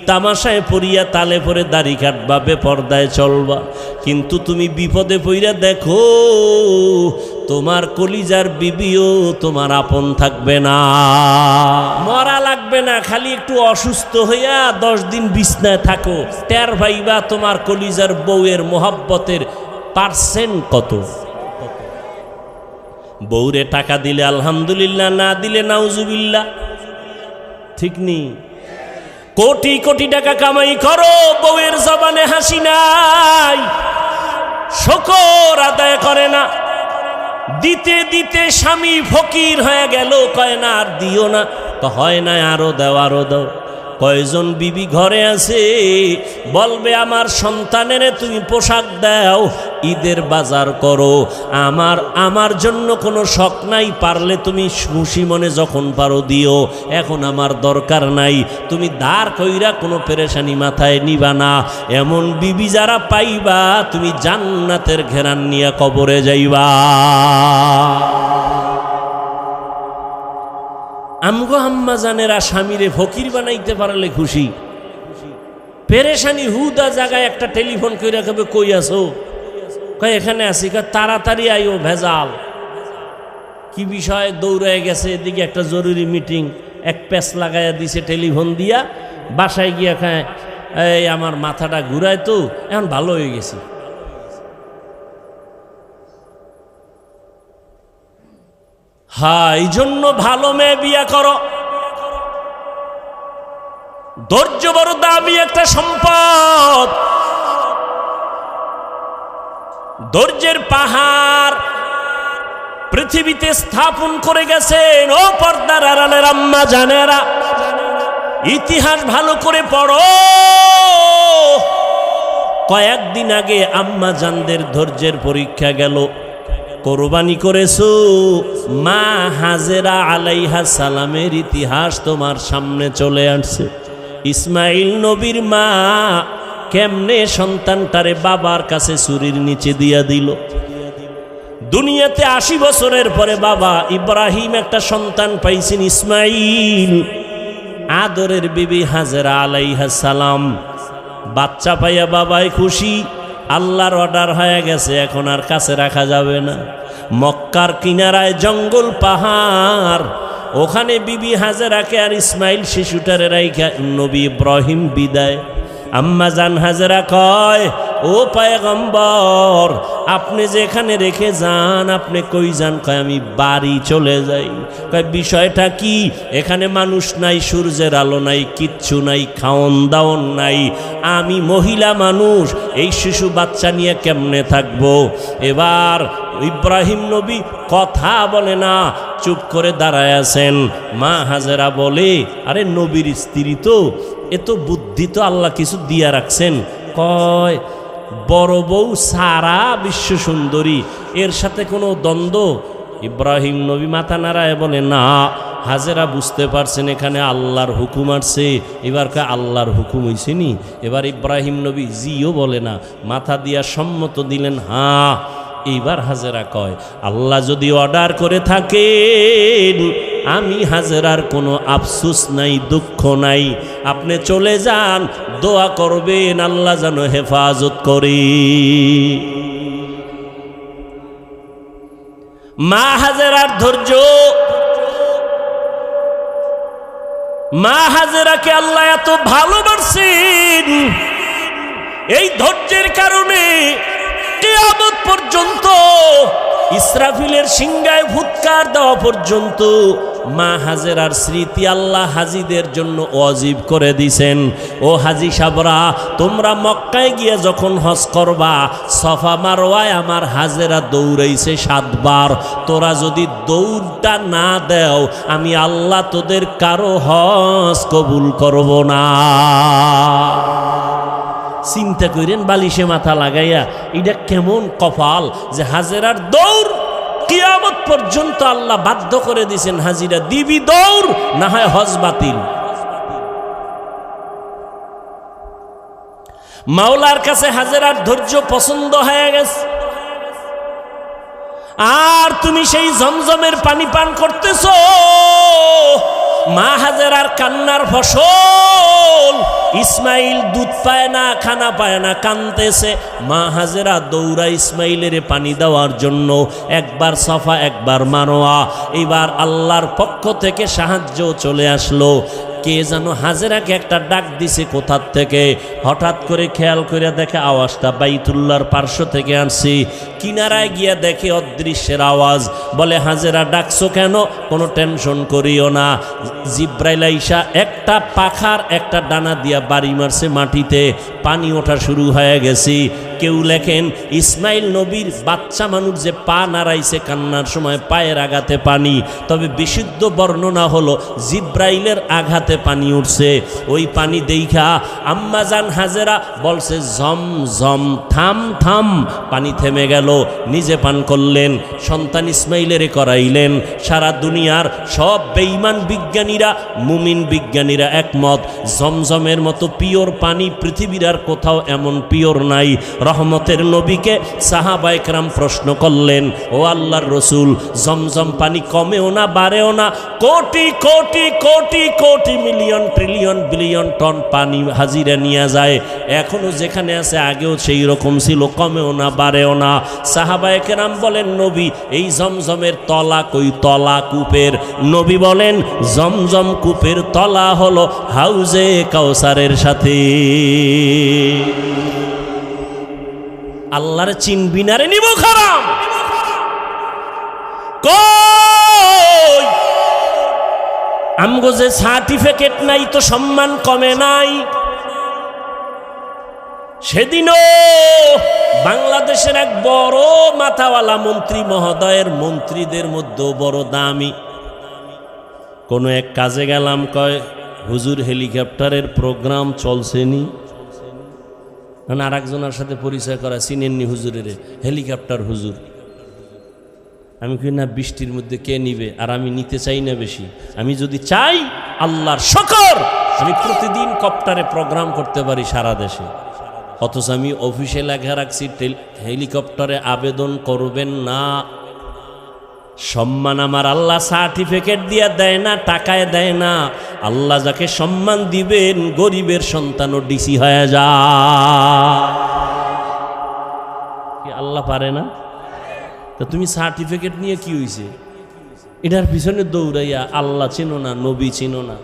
তামাশায় পড়িয়া তালে পরে দাড়ি কাটবা, বেপরদায় চলবা, কিন্তু তুমি বিপদে পড়িয়া দেখো তোমার কলিজার বিবিও তোমার আপন থাকবে না। মরা লাগবে না, খালি একটু অসুস্থ হইয়া 10 দিন বিছনায় থাকো, টের ভাইবা তোমার কলিজার বউয়ের মোহাব্বতের পার্সেন্ট কত। বউরে টাকা দিলে আলহামদুলিল্লাহ, না দিলে নাউজুবিল্লাহ, ঠিক নেই? কোটি কোটি টাকা কামাই করো, বউয়ের জবানে হাসি নাই, শুকর আদায় করে না। দিতে দিতে স্বামী ফকির হয়ে গেল, কয় না আর দিও না, তো হয় না আরো দাও আরো দাও। কয়জন বিবি ঘরে আছে বলবে আমার সন্তানের তুমি পোশাক দাও, ঈদের বাজার করো, আমার জন্য কোনো শখ নাই, পারলে তুমি খুশি মনে যখন পারো দিও, এখন আমার দরকার নাই। তুমি দাঁড় কইরা কোনো পেরেশানি মাথায় নিবা না। এমন বিবি যারা পাইবা তুমি জান্নাতের ঘেরান নিয়ে কবরে যাইবা। আমগো আম্মা জানেরা স্বামীরে ফকির বানাইতে পারলে খুশি, পেরেশানি হুদা জায়গায় একটা টেলিফোন কইরা কবে কই আছো, কয় এখানে আছি, কয় তাড়াতাড়ি আইও, ভেজাল কি বিষয়, দৌড়ায় গেছে এদিকে একটা জরুরি মিটিং, এক প্যাচ লাগাইয়া দিছে টেলিফোন দিয়া, বাসায় গিয়া খায় এই আমার মাথাটা ঘুরায়, তো এখন ভালো হয়ে গেছি। হ্যাঁ, এই জন্য ভালো মেয়ে বিয়া করো। ধৈর্য বড় দামি একটা সম্পদ, ধৈর্যের পাহাড় পৃথিবীতে স্থাপন করে গেছেন। ও পর্দার আড়ালের আম্মা জানেরা, ইতিহাস ভালো করে পড়ো। কয়েকদিন আগে আম্মা জানদের ধৈর্যের পরীক্ষা গেল। কোরবানি করেছো, মা হাজেরা আলাইহা সালামের ইতিহাস তোমার সামনে চলে আসছে। ইসমাইল নবীর মা কেমনে সন্তানটারে বাবার কাছে ছুরির নিচে দিয়া দিল। দুনিয়াতে 80 বছরের পরে বাবা ইব্রাহিম একটা সন্তান পাইছেন, ইসমাইল। আদরের বিবি হাজেরা আলাইহা সালাম বাচ্চা পাইয়া বাবাই খুশি। আল্লাহর অর্ডার হয়ে গেছে, এখন আর কাছে রাখা যাবে না। মক্কার কিনারায় জঙ্গল পাহাড়, ওখানে বিবি হাজেরাকে আর ইসমাইল শিশুটারে রাইখা নবী ইব্রাহিম বিদায়। আম্মা জান হাজেরা কয়, ও পয়গম্বর আপনি যেখানে রেখে যান, আপনি কই যান? কয় আমি বাড়ি চলে যাই। কয় বিষয়টা কি? এখানে মানুষ নাই, সূর্যের আলো নাই, কিচ্ছু নাই, খাওন দাওন নাই, আমি মহিলা মানুষ, এই শিশু বাচ্চা নিয়ে কেমনে থাকবো? এবার ইব্রাহিম নবী কথা বলে না, চুপ করে দাঁড়ায় আছেন। মা হাজেরা বলে, আরে নবীর স্ত্রী তো, এত বুদ্ধি তো আল্লাহ কিছু দিয়া রাখছেন। কয় বড় বউ সারা বিশ্ব সুন্দরী, এর সাথে কোনো দ্বন্দ্ব? ইব্রাহিম নবী মাথা নাড়ায় বলে, না। হাজেরা বুঝতে পারছেন এখানে আল্লাহর হুকুম আসছে। এবার কয় আল্লাহর হুকুম হইছে নি? এবার ইব্রাহিম নবী জিও বলে না, মাথা দিয়া সম্মত দিলেন, হ্যাঁ। এইবার হাজেরা কয়, আল্লাহ যদি অর্ডার করে থাকেন, আমি হাজেরার কোনো আফসোস নাই, দুঃখ নাই, আপনি চলে যান, দোয়া করবেন আল্লাহ যেন হেফাজত করে। মা হাজেরার ধৈর্য, মা হাজেরাকে আল্লাহ এত ভালোবাসেন, এই ধৈর্যের কারণে কিয়ামত পর্যন্ত, ইসরাফিলের সিংহায় ফুৎকার দেওয়া পর্যন্ত মা হাজেরার স্মৃতি আল্লাহ হাজিদের জন্য ওয়াজিব করে দিছেন। ও হাজি সাবরা, তোমরা মক্কায় গিয়ে যখন হজ করবা, সফা মারওয়ায় আমার হাজেরা দৌড়াইছে 7 বার। তোরা যদি দৌড়টা না দেও, আমি আল্লাহ তোদের কারো হজ কবুল করব না। চিন্তা করেন, বালিশে মাথা লাগাইয়া, এটা কেমন কপাল যে হাজেরার দৌড় কিয়ামত পর্যন্ত আল্লাহ বাধ্য করে দিয়েছেন, হাজিরা দিবি দৌড়, না হয় হজ বাতিল। মাওলার কাছে হাজেরার ধৈর্য পছন্দ হয়ে গেছে। আর তুমি সেই জমজমের পানি পান করতেছো, মা হাজেরার কান্নার ফসল। ইসমাইল দুধ পায় না, খানা পায় না, কানতেছে। মা হাজেরা দৌড়া ইসমাইলের পানি দেওয়ার জন্য, একবার সাফা একবার মারোয়া। এবার আল্লাহর পক্ষ থেকে সাহায্য চলে আসলো। কে যেন হাজেরাকে একটা ডাক দিছে কোথার থেকে। হঠাৎ করে খেয়াল করে দেখে আওয়াজটা বাইতুল্লাহর পার্শ্ব থেকে আনছি। কিনারায় গিয়া দেখে অদৃশ্যের আওয়াজ। বলে হাজেরা ডাকছো কেন? কোনো টেনশন করিও না, জিব্রাইল আইসা একটা পাখার একটা ডানা দিয়া বাড়ি মারছে মাটিতে, পানি ওঠা শুরু হয়ে গেছি। কেউ লেখেন ইসমাইল নবীর বাচ্চা মানুষ যে পা নাড়াইছে কান্নার সময় পায়ের আঘাতে পানি, তবে বিশুদ্ধ বর্ণনা হলো জিব্রাইলের আঘাতে পানি উঠছে। ওই পানি দেইখা আম্মাজান হাজেরা বলছে জম জম, থাম থাম। পানি থেমে গেল, নিজে পান করলেন, সন্তান ইসমাইলের করাইলেন। সারা দুনিয়ার সব বেঈমান বিজ্ঞানীরা, মুমিন বিজ্ঞানীরা একমত, জমজমের মতো পিওর পানি পৃথিবীর আর কোথাও এমন পিওর নাই। রহমতের নবীকে সাহাবায়ে কেরাম প্রশ্ন করলেন, ও আল্লাহর রসুল, জমজম পানি কমেও না বাড়েও না, crore crore crore crore million trillion billion ton পানি হাজিরা নিয়ে যায়, এখনো যেখানে আছে আগেও সেই রকম ছিল, কমেও না বাড়েও না। সাহাবায়ে কেরাম বলেন, নবী এই জমজমের তলা কই? তলা কূপের। নবী বলেন, জমজম কূপের তলা হলো হাউজে কাউসারের সাথে। আল্লাহর চিনবি না রে নিব খারাপ। কই আমগো যে সার্টিফিকেট নাই তো সম্মান কমে নাই। সেদিনও বাংলাদেশের এক বড় মাথাওয়ালা মন্ত্রী মহোদয়ের মন্ত্রীদের মধ্যে বড় দামি কোন এক কাজে গেলাম, কয় হুজুর হেলিকপ্টারের প্রোগ্রাম চলছেনি। আর একজনের সাথে পরিচয় করা, চিনেননি হুজুরের? হেলিকপ্টার হুজুর। আমি কই না, বৃষ্টির মধ্যে কে নিবে? আর আমি নিতে চাই না বেশি। আমি যদি চাই, আল্লাহর শকর, আমি প্রতিদিন কপ্টারে প্রোগ্রাম করতে পারি সারা দেশে। অথচ আমি অফিসে লেখা রাখছি হেলিকপ্টারে আবেদন করবেন না। সম্মান আমার আল্লাহ সার্টিফিকেট দিয়ে দেয় না, টাকায় দেয় না। আল্লাহ যাকে সম্মান দিবেন, গরিবের সন্তানও ডিসি হয়ে যায়। কি আল্লাহ পারে না? তা তুমি সার্টিফিকেট নিয়ে কি হইছে? এটার পিছনে দৌড়াইয়া আল্লাহ চিনো না, নবী চিনো না,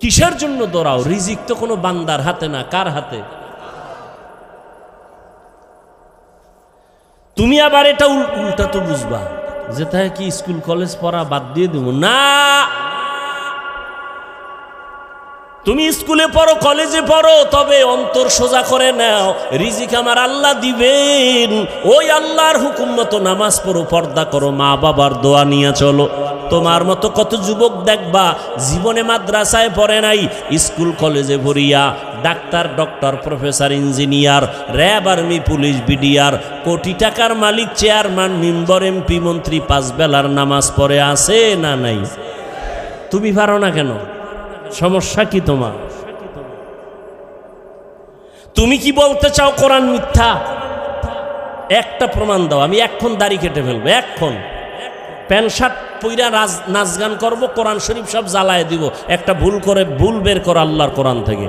কিসের জন্য দৌড়াও? রিজিক তো কোনো বান্দার হাতে না, কার হাতে? তুমি আবার এটা উল্টা তো বুঝবা যে তাই কি স্কুল কলেজ পড়া বাদ দিয়ে দেব না। তুমি স্কুলে পড়ো, কলেজে পড়ো, তবে অন্তর সোজা করে নাও, রিজিক আমার আল্লাহ দিবেন। ওই আল্লাহর হুকুম মতো নামাজ পড়ো, পর্দা করো, মা বাবার দোয়া নিয়ে চলো। তোমার মতো কত যুবক দেখবা জীবনে মাদ্রাসায় পড়ে নাই, স্কুল কলেজে ভরিয়া doctor, doctor, professor, engineer, RAB, army, police, BDR, কোটি টাকার মালিক, চেয়ারম্যান, মেম্বার, এমপি, মন্ত্রী, পাঁচ বেলার নামাজ পড়ে আছে না নাই? তুমি পারো না কেন? সমস্যা কি তোমার? তুমি কি বলতে চাও কোরআন মিথ্যা? একটা প্রমাণ দাও, আমি এখন দাড়ি কেটে ফেলবো, এখন প্যান্ট শার্ট পইরা নাচ গান করবো, কোরআন শরীফ সব জ্বালায় দিব। একটা ভুল করে ভুল বের করো আল্লাহর কোরআন থেকে।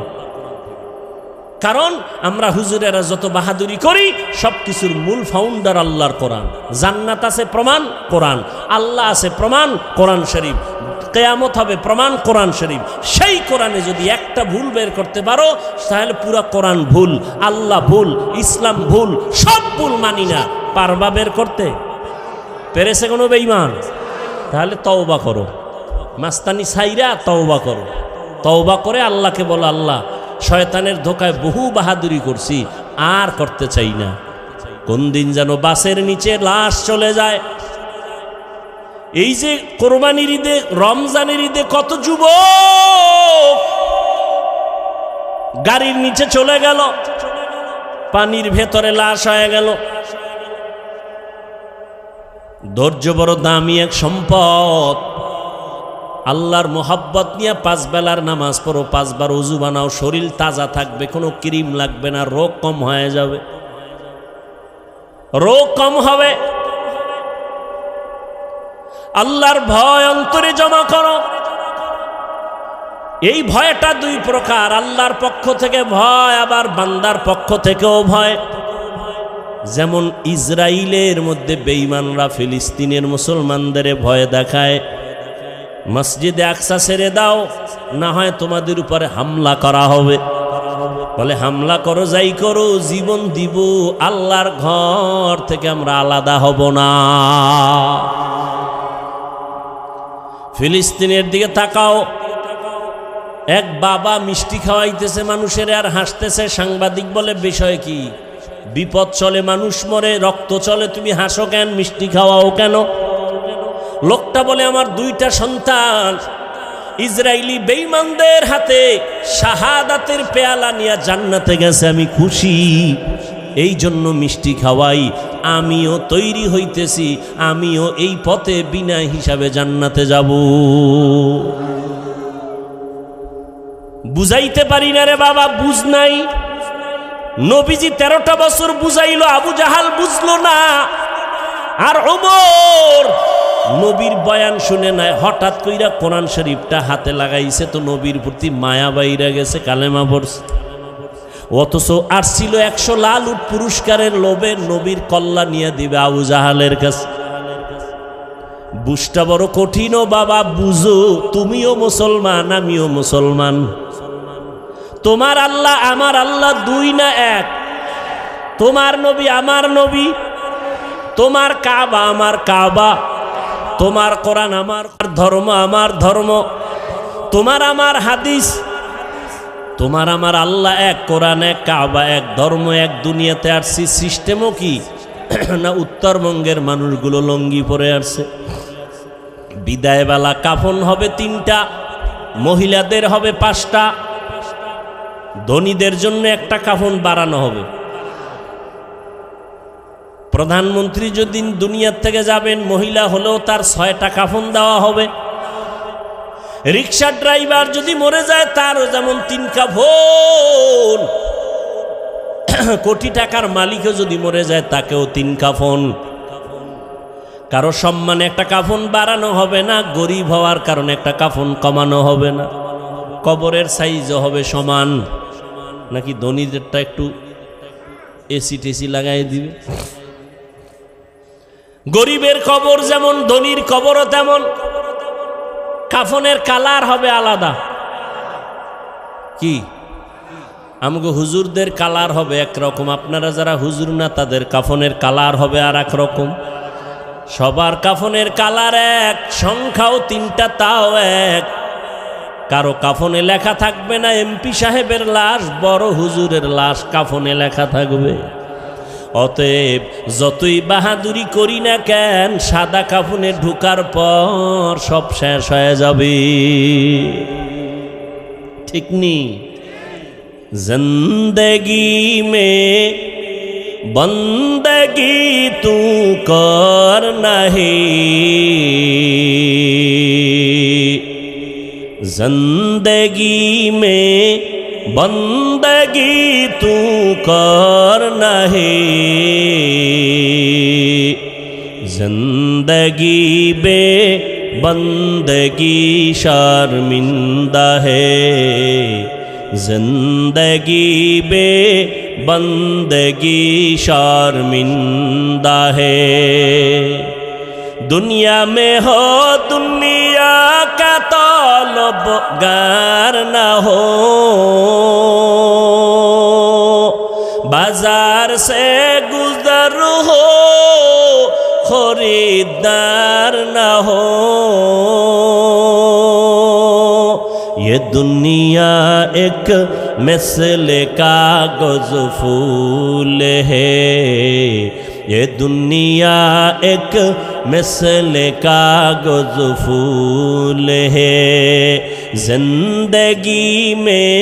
কারণ আমরা হুজুরেরা যত বাহাদুরি করি, সব কিছুর মূল ফাউন্ডার আল্লাহর কোরআন। জান্নাত আছে প্রমাণ কোরআন, আল্লাহ আছে প্রমাণ কোরআন শরীফ, কিয়ামত হবে প্রমাণ কোরআন শরীফ। সেই কোরআনে যদি একটা ভুল বের করতে পারো, তাহলে পুরো কোরআন ভুল, আল্লাহ ভুল, ইসলাম ভুল, সব ভুল মানি না। পারবা বের করতে? পেরেছে কোনো বেঈমান? তাহলে তওবা করো, মাস্তানি ছাইরা তওবা করো। তওবা করে আল্লাহকে বলো, আল্লাহ শয়তানের ধোকায় বহু বাহাদুরি করছি, আর করতে চাই না। কোন দিন যেন বাসের নিচে লাশ চলে যায়। এই যে কোরবানির ঈদে, রমজানের ঈদে কত যুবক গাড়ির নিচে চলে গেল, পানির ভেতরে লাশ হয়ে গেল। ধৈর্য বড় দামি এক সম্পদ। আল্লাহর মোহাব্বত নিয়ে পাঁচ বেলার নামাজ পড়ো, পাঁচবার ওযু বানাও, শরীর তাজা থাকবে, কোনো ক্রিম লাগবে না, রোগ কম হয়ে যাবে, রোগ কম হবে। আল্লাহর ভয় অন্তরে জমা করো। এই ভয়টা দুই প্রকার, আল্লাহর পক্ষ থেকে ভয়, আবার বান্দার পক্ষ থেকেও ভয়। যেমন ইসরায়েলের মধ্যে বেঈমানরা ফিলিস্তিনের মুসলমানদের ভয় দেখায়, মসজিদে আকসা ছেড়ে দাও, না হয় তোমাদের উপরে হামলা করা হবে। বলে হামলা করো, যাই করো, জীবন দিব, আল্লাহর ঘর থেকে আমরা আলাদা হব না। ফিলিস্তিনের দিকে তাকাও, এক বাবা মিষ্টি খাওয়াইতেছে মানুষের আর হাসতেছে। সাংবাদিক বলে বিষয় কি? বিপদ চলে, মানুষ মরে, রক্ত চলে, তুমি হাসো কেন, মিষ্টি খাওয়াও কেন? লোকটা বলে আমার দুইটা সন্তান ইসরায়েলি বেঈমানদের হাতে শাহাদাতের পেয়ালা নিয়ে জান্নাতে গেছে, আমি খুশি, এই জন্য মিষ্টি খাওয়াই। আমিও তৈরি হইতেছি, আমিও এই পথে বিনা হিসাবে জান্নাতে যাব। বুঝাইতে পারি না রে বাবা, বুঝ নাই। নবীজি 13টা বছর বুঝাইলো, আবু জাহাল বুঝলো না। আর ওমর নবীর বয়ান শুনে নাই, হঠাৎ কইরা কোরআন শরীফটা হাতে লাগাইছে, তো নবীর প্রতি মায়া বাইরা গেছে, কালেমা পড়ছে। অথচ আর ছিল 100 লাল উট পুরস্কারের লোভে নবীর কল্লা নিয়ে দিবে আবু জাহালের কাছে। বুঝটা বড় কঠিন ও বাবা, বুঝো, তুমিও মুসলমান, আমিও মুসলমান। তোমার আল্লাহ আমার আল্লাহ দুই না এক, তোমার নবী আমার নবী, তোমার কাবা আমার কাবা, তোমার কোরআন আমার ধর্ম, আমার ধর্ম, তোমার আমার হাদিস, তোমার আমার আল্লাহ এক, কোরআন এক, কাবা এক, ধর্ম এক। দুনিয়াতে আসছি সিস্টেমও কি না উত্তরবঙ্গের মানুষগুলো লঙ্গি পরে আসছে। বিদায়বেলা কাফন হবে 3টা, মহিলাদের হবে 5টা, ধনীদের জন্য একটা কাফন বাড়ানো হবে। প্রধানমন্ত্রী যদি দুনিয়ার থেকে যাবেন, মহিলা হলেও তার 6টা কাফন দেওয়া হবে। রিক্সা ড্রাইভার যদি মরে যায়, তারও যেমন 3 কাফন। কোটি টাকার মালিকও যদি মরে যায়, তাকেও 3 কাফন। কারো সম্মানে একটা কাফন বাড়ানো হবে না, গরিব হওয়ার কারণে একটা কাফন কমানো হবে না। কবরের সাইজও হবে সমান, নাকি ধনীদেরটা একটু এসি টেসি লাগাই দিবে। গরিবের কবর যেমন, ধনীর কবরও তেমন। কাফনের কালার হবে আলাদা। কি আমগো হুজুরদের কালার হবে একরকম, আপনারা যারা হুজুর না তাদের কাফনের কালার হবে আর এক রকম। সবার কাফনের কালার এক, সংখ্যাও 3টা, তাও এক। কারো কাফনে লেখা থাকবে না এমপি সাহেবের লাশ, বড় হুজুরের লাশ কাফনে লেখা থাকবে। অতএব যতই বাহাদুরি করি না কেন, সাদা কাফনে ঢুকার পর সব শেষ হয়ে যাবে, ঠিক নি? জিন্দেগি মে বন্দগি তু কর নাহি, जिंदगी में बंदगी तू कर नहीं, जिंदगी बे बंदगी शर्मिंदा है, जिंदगी बे बंदगी शर्मिंदा है। दुनिया में हो दुनिया का तलबगार न हो, बाजार से गुजर हो खरीदार न हो। ये दुनिया एक मिसल कागज फूल है, ये दुनिया एक मिसल कागज फूल है। जिंदगी में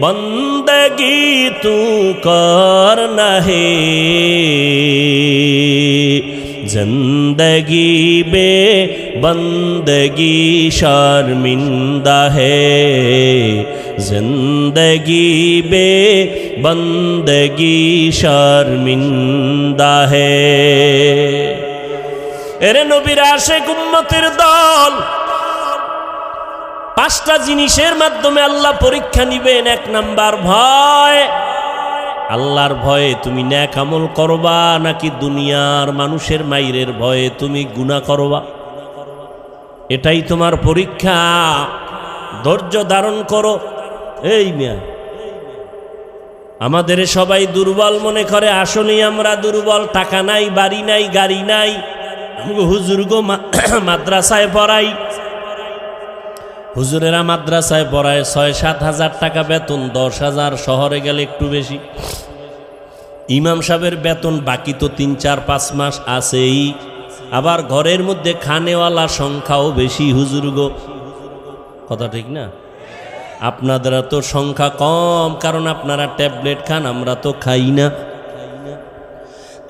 बंदगी तू कर नहीं, जिंदगी बे बंदगी शर्मिंदा है, जिंदगी बे बंदगी शर्मिंदा है। এরে নবীর আশিক উম্মতের দল, পাঁচটা জিনিসের মাধ্যমে আল্লাহ পরীক্ষা নিবেন। এক নাম্বার ভয়। আল্লাহর ভয়ে তুমি নেক আমল করবা নাকি দুনিয়ার মানুষের মাইরের ভয়ে তুমি গুনাহ করবা, এটাই তোমার পরীক্ষা। ধৈর্য ধারণ করো। এই মিয়া, আমাদের সবাই দুর্বল মনে করে, আসলেই আমরা দুর্বল। টাকা নাই, বাড়ি নাই, গাড়ি নাই। হুজুরগো মাদ্রাসায় পড়াই, হুজুরেরা মাদ্রাসায় পড়ায় ৬-৭ হাজার টাকা বেতন, ১০,০০০, শহরে গেলে একটু বেশি। ইমাম সাহেবের বেতন বাকি তো ৩-৪-৫ মাস আছেই। আবার ঘরের মধ্যে খানেওয়ালা সংখ্যাও বেশি। হুজুরগো, কথা ঠিক না? আপনাদের তো সংখ্যা কম, কারণ আপনারা ট্যাবলেট খান, আমরা তো খাই না।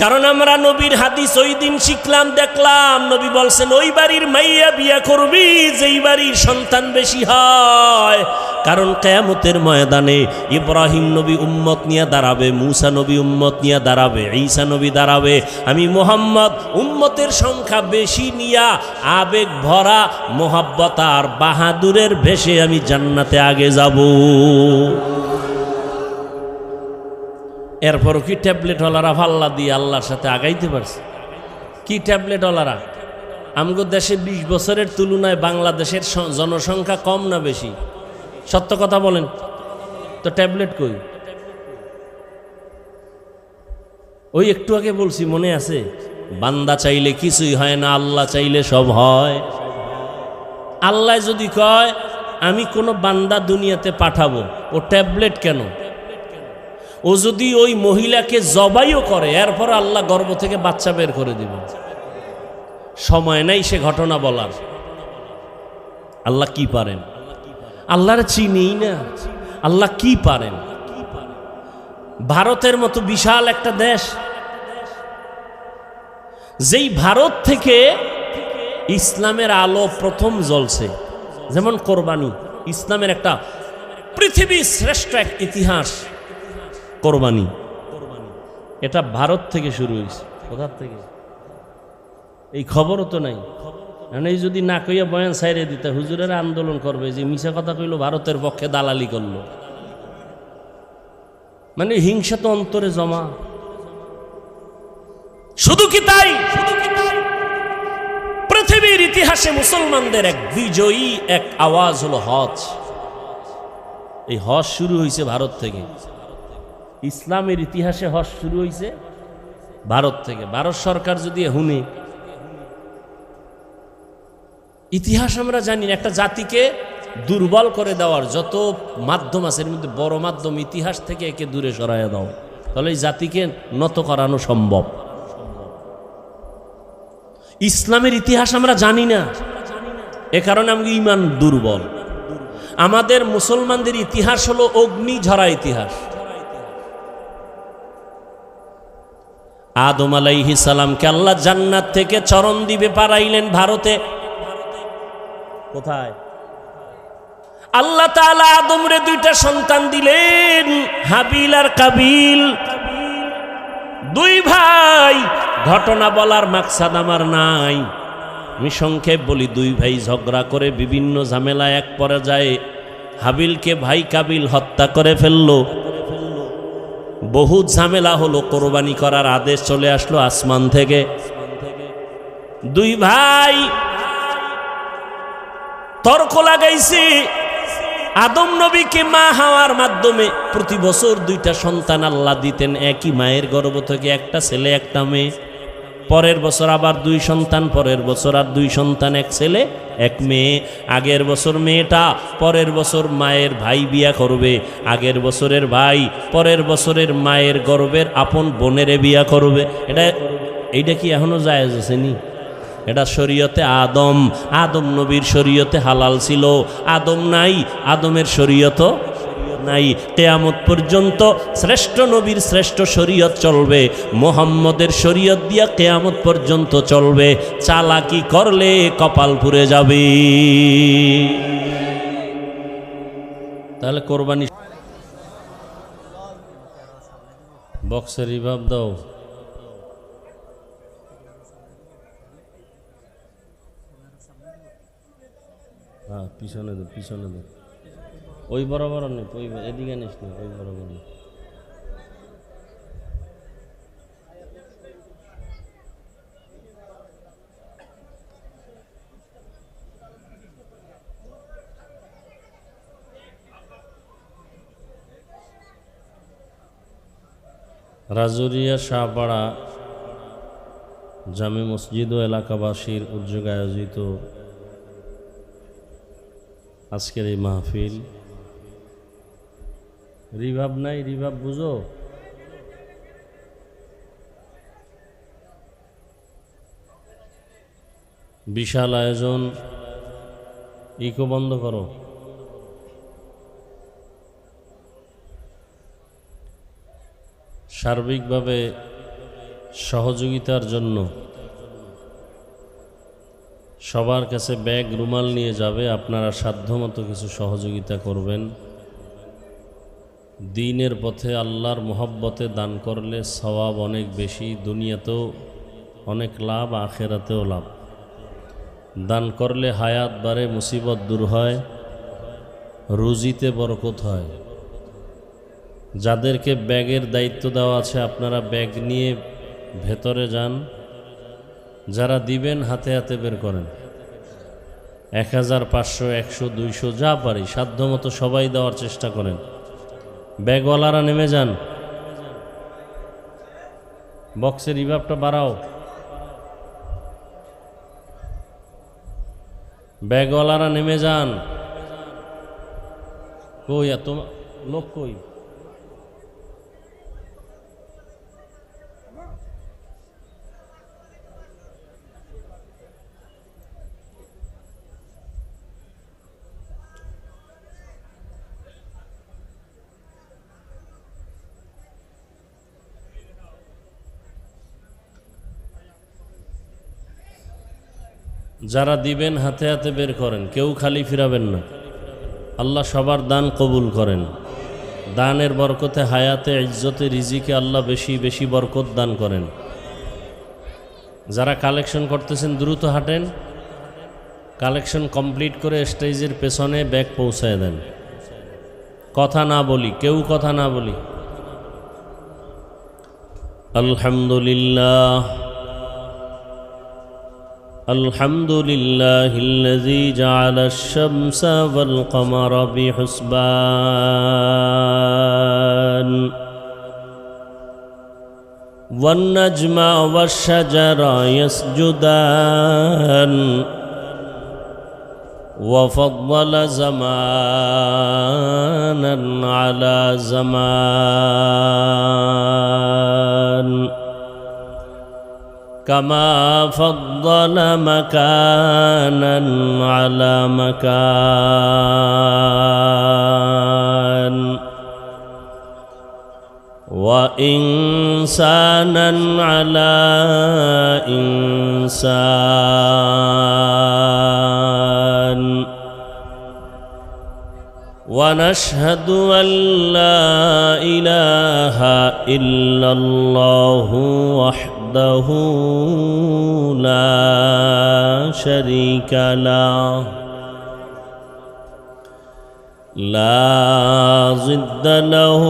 কারণ আমরা নবীর হাদিস ওই দিন শিখলাম, দেখলাম নবী বলছেন ওই বাড়ির মাইয়া বিয়া করবি যেই বাড়ির সন্তান বেশি হয়। কারণ কিয়ামতের ময়দানে ইব্রাহিম নবী উম্মত নিয়ে দাঁড়াবে, মূসা নবী উম্মত নিয়ে দাঁড়াবে, ঈসা নবী দাঁড়াবে। আমি মুহাম্মদ উম্মতের সংখ্যা বেশি নিয়া আবেগ ভরা মোহাব্বত আর বাহাদুরের ভেসে আমি জান্নাতে আগে যাব। এরপরও কি ট্যাবলেটওয়ালারা ফাল্লা দিয়ে আল্লাহর সাথে আগাইতে পারছে? কি ট্যাবলেটওয়ালারা? আমগো দেশে ২০ বছরের তুলনায় বাংলাদেশের জনসংখ্যা কম না বেশি? সত্য কথা বলেন তো, ট্যাবলেট কই? ওই একটু আগে বলছি, মনে আছে? বান্দা চাইলে কিছুই হয় না, আল্লাহ চাইলে সব হয়। আল্লাহ যদি কয় আমি কোনো বান্দা দুনিয়াতে পাঠাবো, ও ট্যাবলেট কেন? ও যদি ওই মহিলাকে জবাইও করে, এরপর আল্লাহ গর্ভ থেকে বাচ্চা বের করে দিবে। সময় নাই সে ঘটনা বলার। আল্লাহ কি পারেন? আল্লাহর চিনি না, আল্লাহ কি পারেন? ভারতের মতো বিশাল একটা দেশ, যেই ভারত থেকে ইসলামের আলো প্রথম জ্বলছে, যেমন কোরবানি, ইসলামের একটা পৃথিবীর শ্রেষ্ঠ এক ইতিহাস কোরবানি, এটা ভারত থেকে শুরু হয়েছে। কোথার থেকে? এই খবরও তো নাই। এই যদি না কইয়া বয়ান সাইরে দিতে, হুজুরেরা আন্দোলন করবে যে মিছা কথা কইল, ভারতের পক্ষে দালালি করলো। মানে হিংসা তো অন্তরে জমা। শুধু কি তাই? পৃথিবীর ইতিহাসে মুসলমানদের এক বিজয়ী এক আওয়াজ হলো হজ। এই হজ শুরু হয়েছে ভারত থেকে। ইসলামের ইতিহাসে হজ শুরু হয়েছে ভারত থেকে। ভারত সরকার যদি হুনে, ইতিহাস আমরা জানি একটা জাতিকে দুর্বল করে দেওয়ার যত মাধ্যম আছে, এর মধ্যে বড় মাধ্যম ইতিহাস থেকে একে দূরে সরাইয়া দাও, তাহলে এই জাতিকে নত করানো সম্ভব। ইসলামের ইতিহাস আমরা জানি না, এ কারণে আমাদের ঈমান দুর্বল। আমাদের মুসলমানদের ইতিহাস হলো অগ্নি ঝরা ইতিহাস। আদম আলাইহিস সালামকে আল্লাহ জান্নাত থেকে চরণ দ্বীপে পাঠাইলেন ভারতে। কোথায়? আল্লাহ তাআলা আদমরে দুইটা সন্তান দিলেন, হাবিল আর কাবিল, দুই ভাই। ঘটনা বলার মাকসাদ আমার নাই, আমি সংক্ষেপ বলি। দুই ভাই ঝগড়া করে বিভিন্ন ঝামেলায় এক পর্যায়ে হাবিলকে ভাই কাবিল হত্যা করে ফেললো। বহুত ঝামেলা হলো, কোরবানি করার আদেশ চলে আসলো আসমান থেকে। দুই ভাই তর্ক লাগাইছে। আদম নবীকে মা হাওয়ার মাধ্যমে প্রতি বছর দুইটা সন্তান আল্লাহ দিতেন, একই মায়ের গর্ভ থেকে, একটা ছেলে একটা মেয়ে। পরের বছর আবার দুই সন্তান, পরের বছর আর দুই সন্তান, এক ছেলে এক মেয়ে। আগের বছর মেয়েটা, পরের বছর মায়ের ভাই বিয়া করবে। আগের বছরের ভাই পরের বছরের মায়ের গর্ভের আপন বোনের বিয়া করবে। এইটা কি এখনো জায়েজ আছে নি? এটা শরীয়তে আদম নবীর শরীয়তে হালাল ছিল। আদম নাই, আদমের শরীয়ত নাই। কিয়ামত পর্যন্ত শ্রেষ্ঠ নবীর শ্রেষ্ঠ শরীয়ত চলবে, মুহাম্মদের শরীয়ত দিয়া কিয়ামত পর্যন্ত চলবে। চালাকি করলে কপাল পুড়ে যাবে। তাহলে কোরবানি বক্সের রিভাব দাও। পিছনে দে, পিছনে দে। ওই বরাবর নেই, ওই এদিকে নিস না, ওই বরাবর নেই। রাজুরিয়া শাহপাড়া জামে মসজিদ ও এলাকাবাসীর উদ্যোগে আয়োজিত আজকের এই মাহফিল, রিভাব নাই, রিভাব বুঝো, বিশাল আয়োজন, ইকো বন্ধ করো। সার্বিকভাবে সহযোগিতার জন্য সবার কাছে ব্যাগ রুমাল নিয়ে যাবে, আপনারা সাধ্যমতো কিছু সহযোগিতা করবেন। দ্বীনের পথে আল্লাহর মহব্বতে দান করলে সওয়াব অনেক বেশি, দুনিয়াতেও অনেক লাভ, আখেরাতেও লাভ। দান করলে হায়াত বাড়ে, মুসিবত দূর হয়, রুজিতে বরকত হয়। যাদেরকে ব্যাগের দায়িত্ব দেওয়া আছে আপনারা ব্যাগ নিয়ে ভেতরে যান, যারা দিবেন হাতে হাতে বের করেন। 1000, 500, 100, 200 যা পারি সাধ্যমতো সবাই দেওয়ার চেষ্টা করেন। ব্যাগওয়ালারা নেমে যান, বক্সের রিভাবটা বাড়াও। ব্যাগওয়ালারা নেমে যান। কই এত লোক কই? যারা দিবেন হাতে হাতে বের করেন, কেউ খালি ফিরাবেন না। আল্লাহ সবার দান কবুল করেন। দানের বরকতে হায়াতে, ইজ্জতে, রিজিকে আল্লাহ বেশি বেশি বরকত দান করেন। যারা কালেকশন করতেছেন দ্রুত হাঁটেন, কালেকশন কমপ্লিট করে স্টেজের পেছনে ব্যাগ পৌঁছায় দেন। কথা না বলি, কেউ কথা না বলি। আলহামদুলিল্লাহ, الحمد لله الذي جعل الشمس والقمر بحسبان والنجم والشجر يسجدان وفضل زمانا على زمان كما فضل مكانا على مكان وإنسانا على إنسان ونشهد أن لا إله إلا الله وحده لا شريك له لا ضد له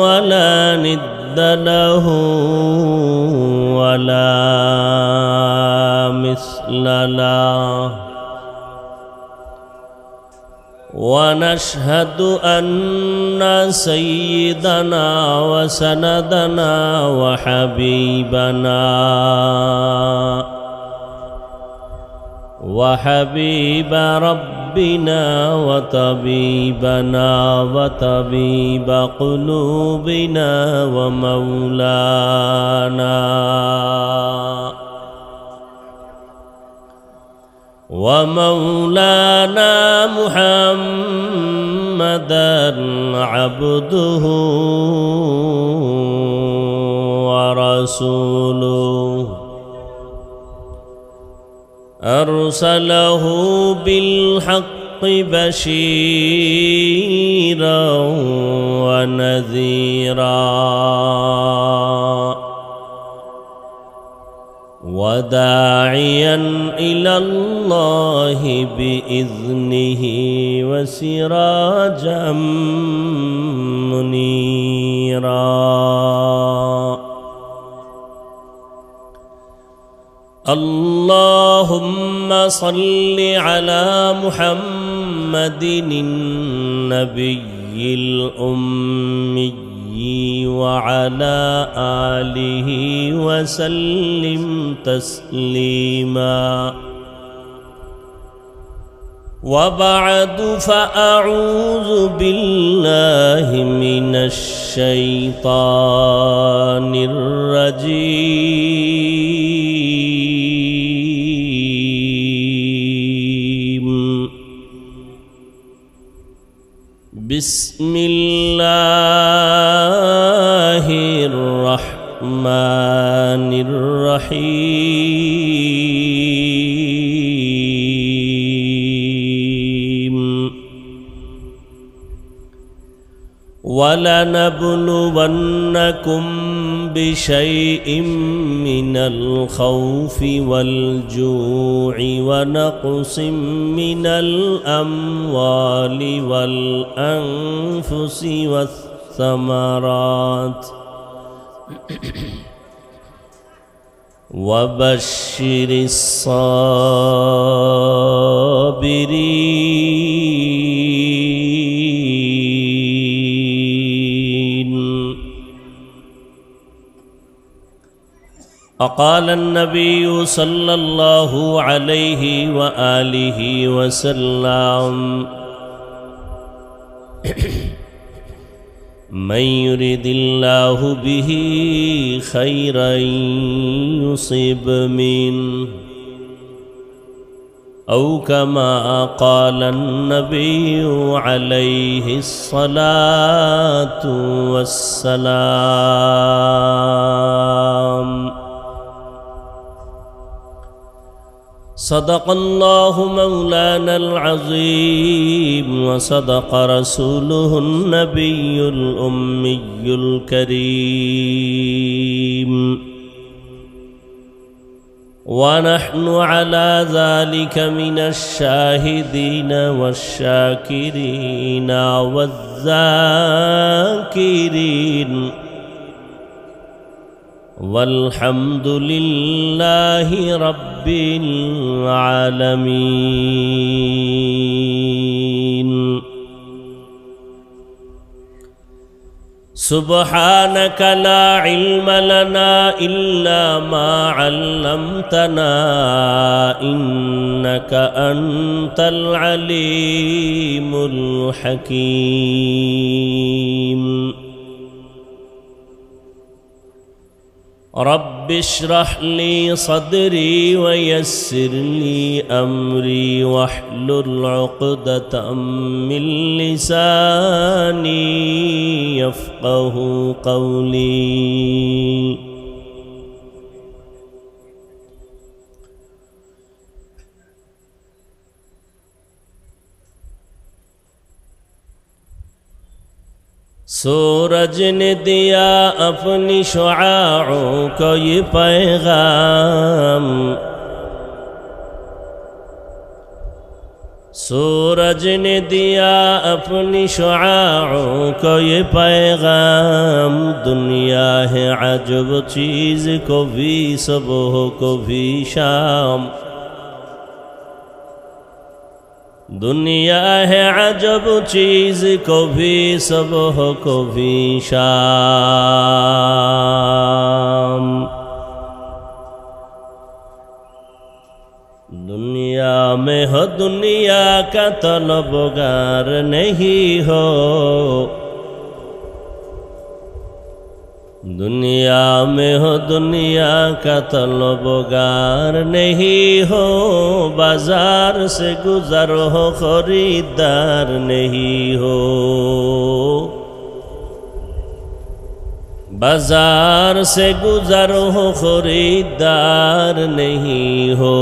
ولا ند له ولا مثل له ونشهد أن سيدنا وسندنا وحبيب ربنا وطبيبنا وطبيب قلوبنا ومولانا محمدا عبده ورسوله أرسله بالحق بشيرا ونذيرا وداعيا إلى الله بإذنه وسراجا منيرا اللهم صل على محمد النبي الأمي وعلى آله وسلم تسليما وبعد فأعوذ بالله من الشيطان الرجيم بسم الله الرحمن الرحيم ولنبلونكم بشيء من الخوف والجوع ونقص من الأموال والأنفس والثمرات وبشر الصابرين وقال النبي صلى الله عليه وآله وسلم من يرد الله به خيرا يصب منه أو كما قال النبي عليه الصلاة والسلام صدق الله مولانا العظيم وصدق رسوله النبي الأمي الكريم ونحن على ذلك من الشاهدين والشاكرين والذاكرين والحمد لله رب العالمين سبحانك لا علم لنا إلا ما علمتنا إنك أنت العليم الحكيم رب اشرح لي صدري ويسر لي أمري واحلل عقدة من لساني يفقه قولي सूरज ने दिया अपनी शुआओं को ये पैगाम सूरज ने दिया अपनी शुआओं को ये पैगाम दुनिया है अजब चीज़ को भी सुबह को भी शाम दुनिया है अजब चीज़ को भी सुबह को भी शाम दुनिया में हो दुनिया का तलबगार नहीं हो दुनिया में हो दुनिया का तलबगार नहीं हो बाजार से गुजर हो खरीदार नहीं हो बाजार से गुजर हो खरीदार नहीं हो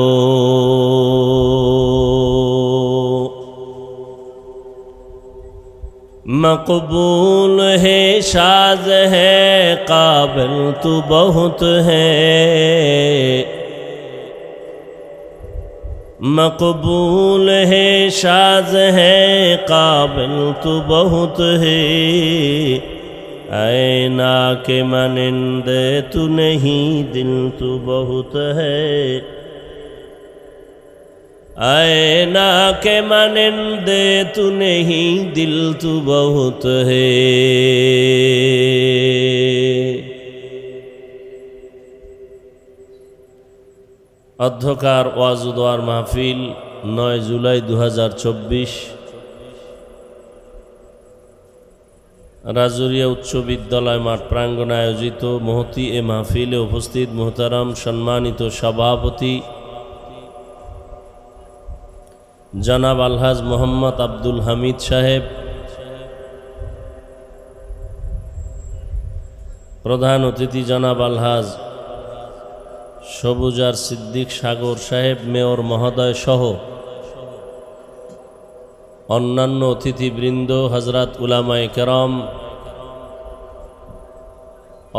मकबूल है शाज है काबिल तू बहुत है मकबूल है शाज है काबिल तो बहुत है ऐना के मानिंदे तू नहीं दिल तू बहुत है ऐना के मानिंदे तू नहीं दिल तू बहुत है। অধ্যকার ওয়াজ ও দোয়ার মাহফিল 9 জুলাই 2024 রাজুরিয়া উচ্চ বিদ্যালয় মাঠ প্রাঙ্গণে আয়োজিত মহতি এ মাহফিলে উপস্থিত মোহতারাম সম্মানিত সভাপতি জনাব আলহাজ মোহাম্মদ আব্দুল হামিদ সাহেব, প্রধান অতিথি জনাব আলহাজ সবুজার সিদ্দিক সাগর সাহেব মেয়র মহোদয় সহ অন্যান্য অতিথিবৃন্দ, হজরত উলামায়ে কেরাম,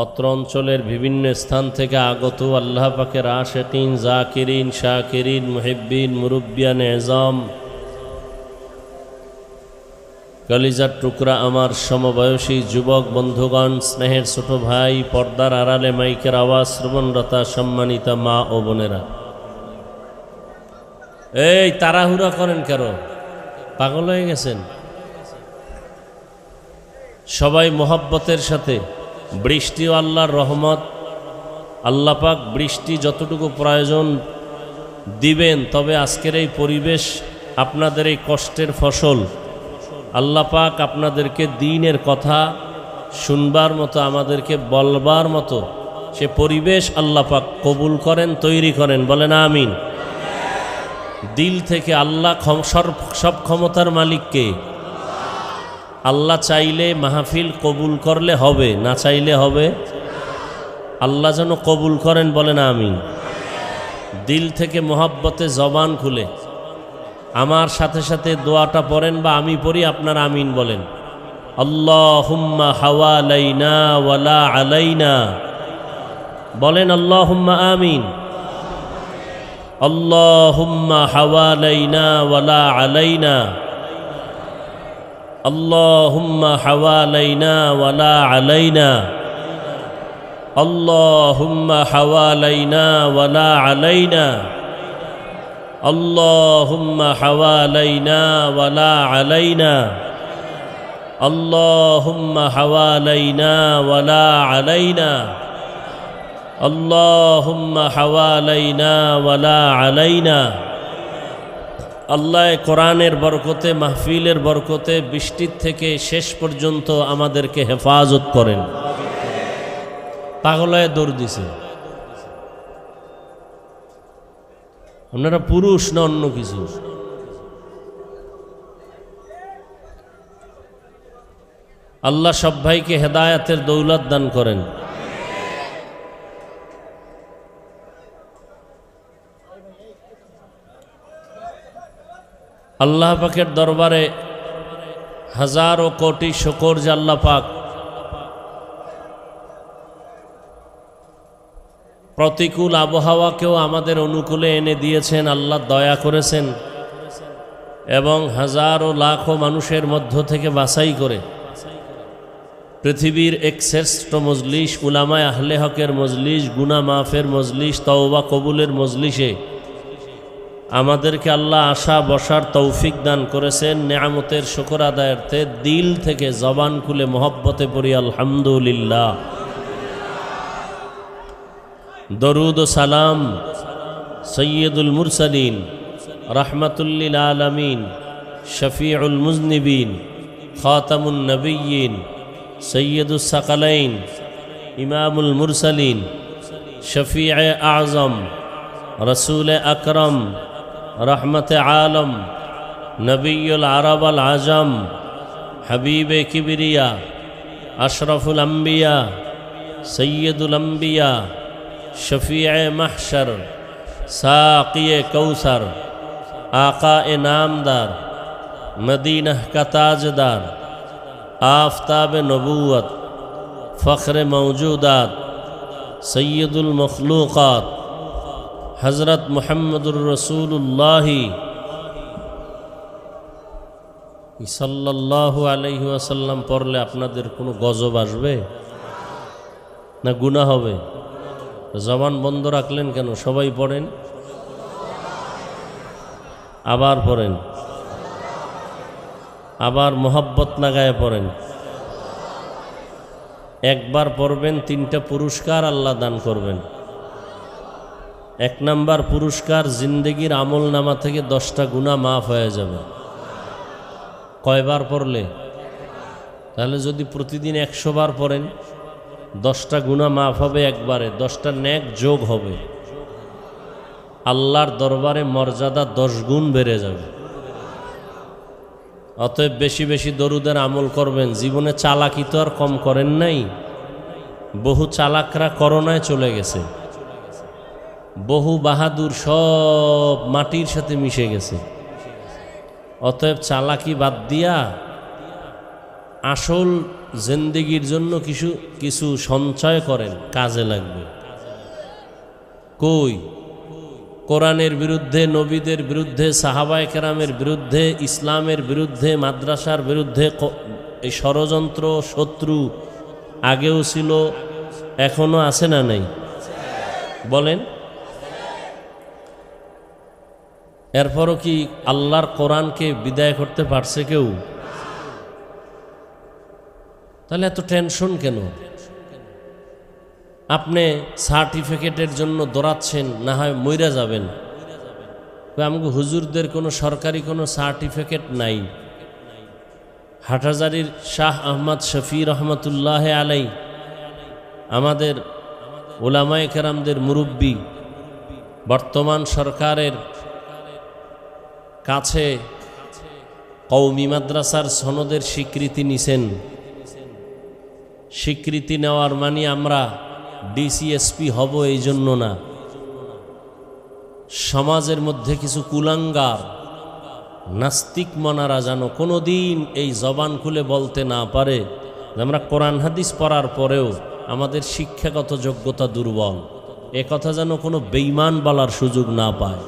অত্র অঞ্চলের বিভিন্ন স্থান থেকে আগত আল্লাহ পাকের আশিকিন, জাকিরিন, শাকিরিন, মুহিব্বিন, মুরব্বিয়ান এজাম, কলিজার টুকরা আমার সমবয়সী যুবক বন্ধুগণ, স্নেহের ছোট ভাই, পর্দার আড়ালে মাইকের আওয়াজ শ্রবণরতা সম্মানিতা মা ও বোনেরা, এই তাড়াহুড়া করেন কেন? পাগল হয়ে গেছেন? সবাই মোহাব্বতের সাথে, বৃষ্টি ও আল্লাহর রহমত, আল্লাহ পাক বৃষ্টি যতটুকু প্রয়োজন দিবেন, তবে আজকের এই পরিবেশ আপনাদের এই কষ্টের ফসল আল্লাহ পাক আপনাদেরকে দ্বীনের কথা শুনবার মতো, আমাদেরকে বলবার মতো সে পরিবেশ আল্লাহ পাক কবুল করেন, তৈরি করেন, বলেন আমিন। দিল থেকে আল্লাহ সব ক্ষমতার মালিককে, আল্লাহ চাইলে মাহফিল কবুল করলে হবে, না চাইলে হবে। আল্লাহ যেন কবুল করেন, বলেন আমিন। দিল থেকে মোহাব্বতে জবান খুলে আমার সাথে সাথে দোয়াটা পড়েন বা আমি পড়ি, আপনারা আমিন বলেন। আল্লাহুম্মা হাওয়ালাইনা ওয়ালা আলাইনা, বলেন আল্লাহুম্মা আমিন। আল্লাহুম্মা হাওয়ালাইনা ওয়ালা আলাইনা, আল্লাহুম্মা হাওয়ালাইনা ওয়ালা আলাইনা, আল্লাহুম্মা হাওয়ালাইনা ওয়ালা আলাইনা, اللهم حوالينا ولا علينا، اللهم حوالينا ولا علينا، اللهم حوالينا ولا علينا। আল্লাহ কোরআনের বরকতে, মাহফিলের বরকতে বৃষ্টির থেকে শেষ পর্যন্ত আমাদেরকে হেফাজত করেন। পাগলায় দৌড় দিছে, আপনারা পুরুষ না অন্য কিছু? আল্লাহ সব ভাইকে হেদায়াতের দৌলত দান করেন। আল্লাহ পাকের দরবারে হাজারো কোটি শুকর যে আল্লাহ পাক প্রতিকূল আবহাওয়াকেও আমাদের অনুকূলে এনে দিয়েছেন, আল্লাহ দয়া করেছেন এবং হাজারো লাখো মানুষের মধ্য থেকে বাছাই করে পৃথিবীর এক শ্রেষ্ঠ মজলিস, উলামায়ে আহলে হকের মজলিস, গুনাহ মাফের মজলিস, তওবা কবুলের মজলিসে আমাদেরকে আল্লাহ আসা বসার তৌফিক দান করেছেন। নেয়ামতের শুকর আদায়ার্থে দিল থেকে জবান খুলে মোহব্বতে পড়ি আলহামদুলিল্লাহ। দরুদ ও সালাম সৈয়দুল মুরসালিন, রহমাতুল্লিল আলামিন, শফিউল মুজনিবিন, খাতামুন নবিয়্যিন, সৈয়দুস সাকালাইন, ইমামুল মুরসালিন, শফিয়ে আজম, রসুল আকরম, রহমতে আলম, নবিয়ুল আরব আল আজম, হাবিবে কিবরিয়া, আশরফুল আম্বিয়া, সৈয়দুল আম্বিয়া, শফিয়ে মাহশর, সাকিয়ে কৌসর, আকায়ে নামদার, মদীনাহ কা তাজদার, आफताब नबूवत, फ़ख्र मौजूदात, सैयदुल मखलूक़ात, হযরত মুহাম্মদুর রাসূলুল্লাহ সাল্লাল্লাহু আলাইহি ওয়াসাল্লাম পড়লে আপনাদের কোনো গজব আসবে না গুনাহ হবে? জবান বন্ধ রাখলেন কেন? সবাই পড়েন, আবার পড়েন, আবার মোহাব্বত লাগায় পড়েন। একবার পড়বেন, 3টা পুরস্কার আল্লাহ দান করবেন। 1 নাম্বার পুরস্কার, জিন্দেগির আমল নামা থেকে 10টা গুনাহ মাফ হয়ে যাবে। কয়বার পড়লে? তাহলে যদি প্রতিদিন 100 বার পড়েন, 10টা গুনাহ মাফ হবে একবারে, 10টা নেক যোগ হবে। আল্লাহর দরবারে মর্যাদা 10 গুণ বেড়ে যাবে। অতএব বেশি বেশি দরুদের আমল করবেন। জীবনে চালাকি তো আর কম করেন নাই। বহু চালাকরা করোনায় চলে গেছে, বহু বাহাদুর সব মাটির সাথে মিশে গেছে। অতএব চালাকি বাদ দিয়া আসল জিন্দেগির জন্য কিছু সঞ্চয় করেন, কাজে লাগবে। কই? কোরআনের বিরুদ্ধে, নবীদের বিরুদ্ধে, সাহাবায়ে কেরামের বিরুদ্ধে, ইসলামের বিরুদ্ধে, মাদ্রাসার বিরুদ্ধে এই ষড়যন্ত্র, শত্রু আগেও ছিল, এখনো আছে না নাই? বলেন। এরপরও কি আল্লাহর কোরআনকে বিদায় করতে পারছে কেউ? তাহলে এত টেনশন কেন? আপনি সার্টিফিকেটের জন্য দৌড়াচ্ছেন, না হয় মইরা যাবেন। আমাকে হুজুরদের কোনো সরকারি কোনো সার্টিফিকেট নাই। হাটহাজারীর শাহ আহমদ শফি রহমতুল্লাহ আলাই, আমাদের উলামায়ে কেরামদের মুরব্বী, বর্তমান সরকারের কাছে কওমি মাদ্রাসার সনদের স্বীকৃতি নিছেন। স্বীকৃতি নেওয়ার মানে আমরা ডিসিএসপি হব এই জন্য না। সমাজের মধ্যে কিছু কুলাঙ্গার নাস্তিক মনারা যেন কোনোদিন এই জবান খুলে বলতে না পারে যে আমরা কোরআন হাদিস পড়ার পরেও আমাদের শিক্ষাগত যোগ্যতা দুর্বল। এ কথা যেন কোনো বেঈমান বলার সুযোগ না পায়।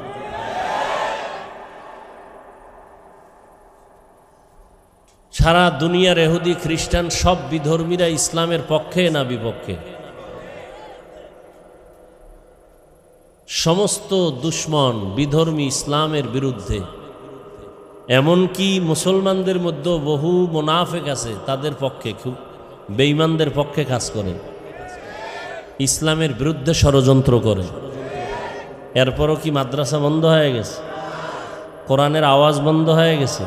সারা দুনিয়ার ইহুদি খ্রিস্টান সব বিধর্মীরা ইসলামের পক্ষে না বিপক্ষে? সমস্ত দুশ্মন বিধর্মী ইসলামের বিরুদ্ধে। এমনকি মুসলমানদের মধ্যে বহু মুনাফিক আছে, তাদের পক্ষে, খুব বেঈমানদের পক্ষে কাজ করে, ইসলামের বিরুদ্ধে ষড়যন্ত্র করে। এরপরও কি মাদ্রাসা বন্ধ হয়ে গেছে? কোরআনের আওয়াজ বন্ধ হয়ে গেছে?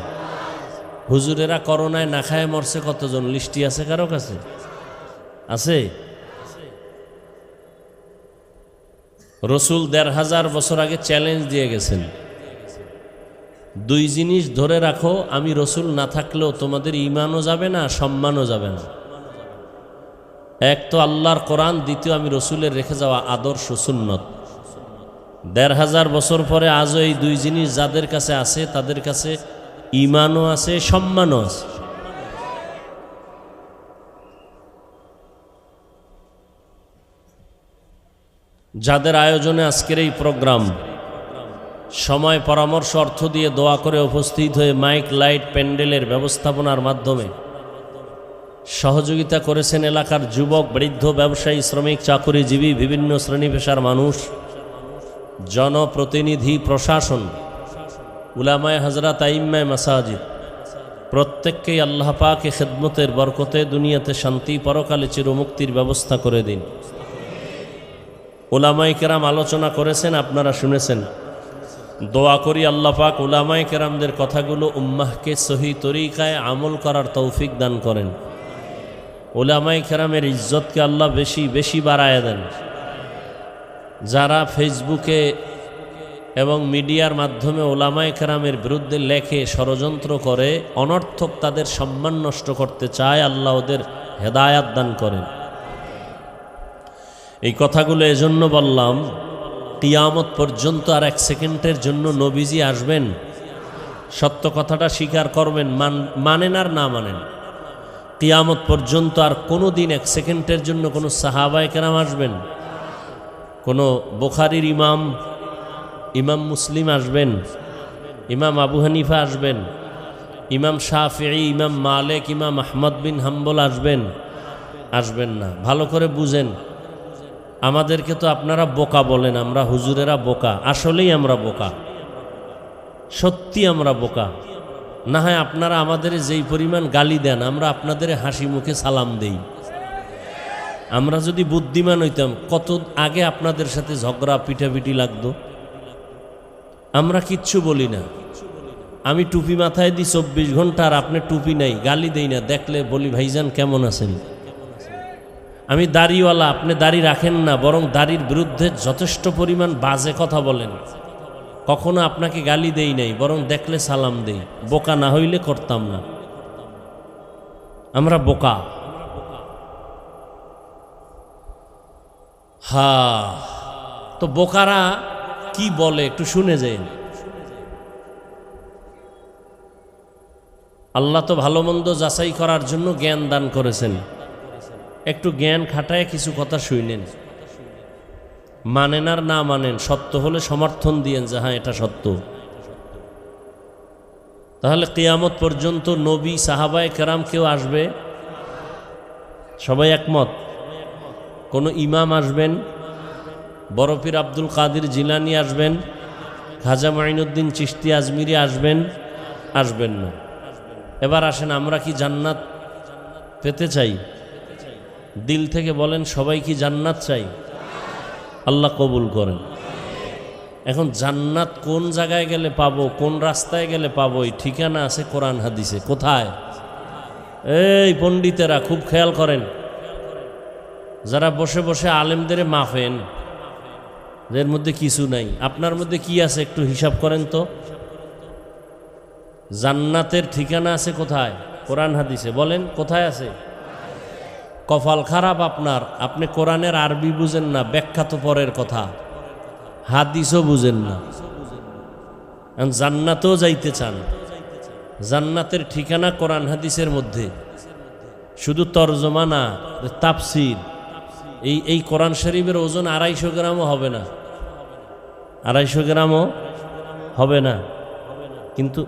হুজুরেরা করোনায় না খায় মরছে কতজন? লিস্টি আছে কারো কাছে? আছে? রসুল 1500 বছর আগে চ্যালেঞ্জ দিয়ে গেছেন, 2 জিনিস ধরে রাখো, আমি রসুল না থাকলেও তোমাদের ঈমানও যাবে না, সম্মানও যাবে না। এক তো আল্লাহর কোরআন, দ্বিতীয় আমি রসুলের রেখে যাওয়া আদর্শ সুন্নত। 1500 বছর পরে আজও এই 2 জিনিস যাদের কাছে আছে তাদের কাছে ঈমানও আছে, সম্মানও আছে। যাদের আয়োজনে আজকের এই প্রোগ্রাম, সময়, পরামর্শ, অর্থ দিয়ে দোয়া করে উপস্থিত হয়ে মাইক, লাইট, প্যান্ডেলের ব্যবস্থাপনার মাধ্যমে সহযোগিতা করেছেন এলাকার যুবক, বৃদ্ধ, ব্যবসায়ী, শ্রমিক, চাকুরিজীবী, বিভিন্ন শ্রেণী পেশার মানুষ, জনপ্রতিনিধি, প্রশাসন, উলামায়ে হযরত, আইম্মায়ে মাসাজিদ, প্রত্যেককেই আল্লাহ পাক এ খিদমতের বরকতে দুনিয়াতে শান্তি, পরকালে চিরমুক্তির ব্যবস্থা করে দিন। উলামায়ে কেরাম আলোচনা করেছেন, আপনারা শুনেছেন। দোয়া করি আল্লাহ পাক উলামায়ে কেরামদের কথাগুলো উম্মাহকে সহি তরিকায় আমল করার তৌফিক দান করেন। উলামায়ে কেরামের ইজ্জতকে আল্লাহ বেশি বেশি বাড়ায় দেন। যারা ফেসবুকে এবং মিডিয়ার মাধ্যমে উলামায়ে কেরামের বিরুদ্ধে লেখে, ষড়যন্ত্র করে, অনর্থক তাদের সম্মান নষ্ট করতে চায়, আল্লাহ ওদের হেদায়াত দান করেন। এই কথাগুলো এজন্য বললাম, কিয়ামত পর্যন্ত আর 1 সেকেন্ডের জন্য নবীজি আসবেন, সত্য কথাটা স্বীকার করবেন, মানেন আর না মানেন, কিয়ামত পর্যন্ত আর কোনো দিন 1 সেকেন্ডের জন্য কোনো সাহাবায়ে কেরাম আসবেন, কোনো বুখারীর ইমাম, ইমাম মুসলিম আসবেন, ইমাম আবু হানিফা আসবেন, ইমাম শাফিঈ, ইমাম মালিক, ইমাম আহমদ বিন হাম্বল আসবেন? আসবেন না। ভালো করে বুঝেন, আমাদেরকে তো আপনারা বোকা বলেন, আমরা হুজুরেরা বোকা। আসলেই আমরা বোকা, সত্যি আমরা বোকা। না হয় আপনারা আমাদের যেই পরিমাণ গালি দেন, আমরা আপনাদের হাসি মুখে সালাম দেই। আমরা যদি বুদ্ধিমান হইতাম, কত আগে আপনাদের সাথে ঝগড়া পিটাপিটি লাগতো। আমরা কিচ্ছু বলি না। আমি টুপি মাথায় দিই 24 ঘন্টা, আর আপনি টুপি নাই, গালি দেই না। দেখলে বলি ভাইজান কেমন আছেন। আমি দাড়িওয়ালা, আপনি দাড়ি রাখেন না, বরং দাড়ির বিরুদ্ধে যথেষ্ট পরিমাণ বাজে কথা বলেন। কখনো আপনাকে গালি দেই নাই, বরং দেখলে সালাম দেই। বোকা না হইলে করতাম না। আমরা বোকা। তো বোকারা কি বলে একটু শুনে যান। আল্লাহ তো ভালো মন্দ যাচাই করার জন্য জ্ঞান দান করেছেন। একটু জ্ঞান খাটায় কিছু কথা শুনেন, মানেন আর না মানেন, সত্য হলে সমর্থন দিয়েন যে হ্যাঁ এটা সত্য। তাহলে কিয়ামত পর্যন্ত নবী, সাহাবায়ে কেরাম কেউ আসবে? সবাই একমত? কোনো ইমাম আসবেন? বড় পীর আব্দুল কাদের জিলানী আসবেন? খাজা মাইনুদ্দিন চিশতি আজমিরি আসবেন? আসবেন না। এবার আসেন, আমরা কি জান্নাত পেতে চাই? দিল থেকে বলেন, সবাই কি জান্নাত চাই? আল্লাহ কবুল করেন। এখন জান্নাত কোন জায়গায় গেলে পাবো, কোন রাস্তায় গেলে পাবো, এই ঠিকানা আছে কোরআন হাদিসে। কোথায়? এই পণ্ডিতেরা খুব খেয়াল করেন, যারা বসে বসে আলেমদের মাফেন, এর মধ্যে কিছু নাই। আপনার মধ্যে কি আছে একটু হিসাব করেন তো। জান্নাতের ঠিকানা আছে কোথায়? কোরআন হাদিসে। বলেন কোথায় আছে? কপাল খারাপ আপনার, আপনি কোরআনের আরবি বুঝেন না, ব্যাখ্যা তো পরের কথা, হাদিসও বুঝেন না। জান্নাতেও যাইতে চান, জান্নাতের ঠিকানা কোরআন হাদিসের মধ্যে। শুধু তরজমা না, তাফসীর। এই কোরআন শরীফের ওজন 250 গ্রামও হবে না, 250 গ্রামও হবে না। কিন্তু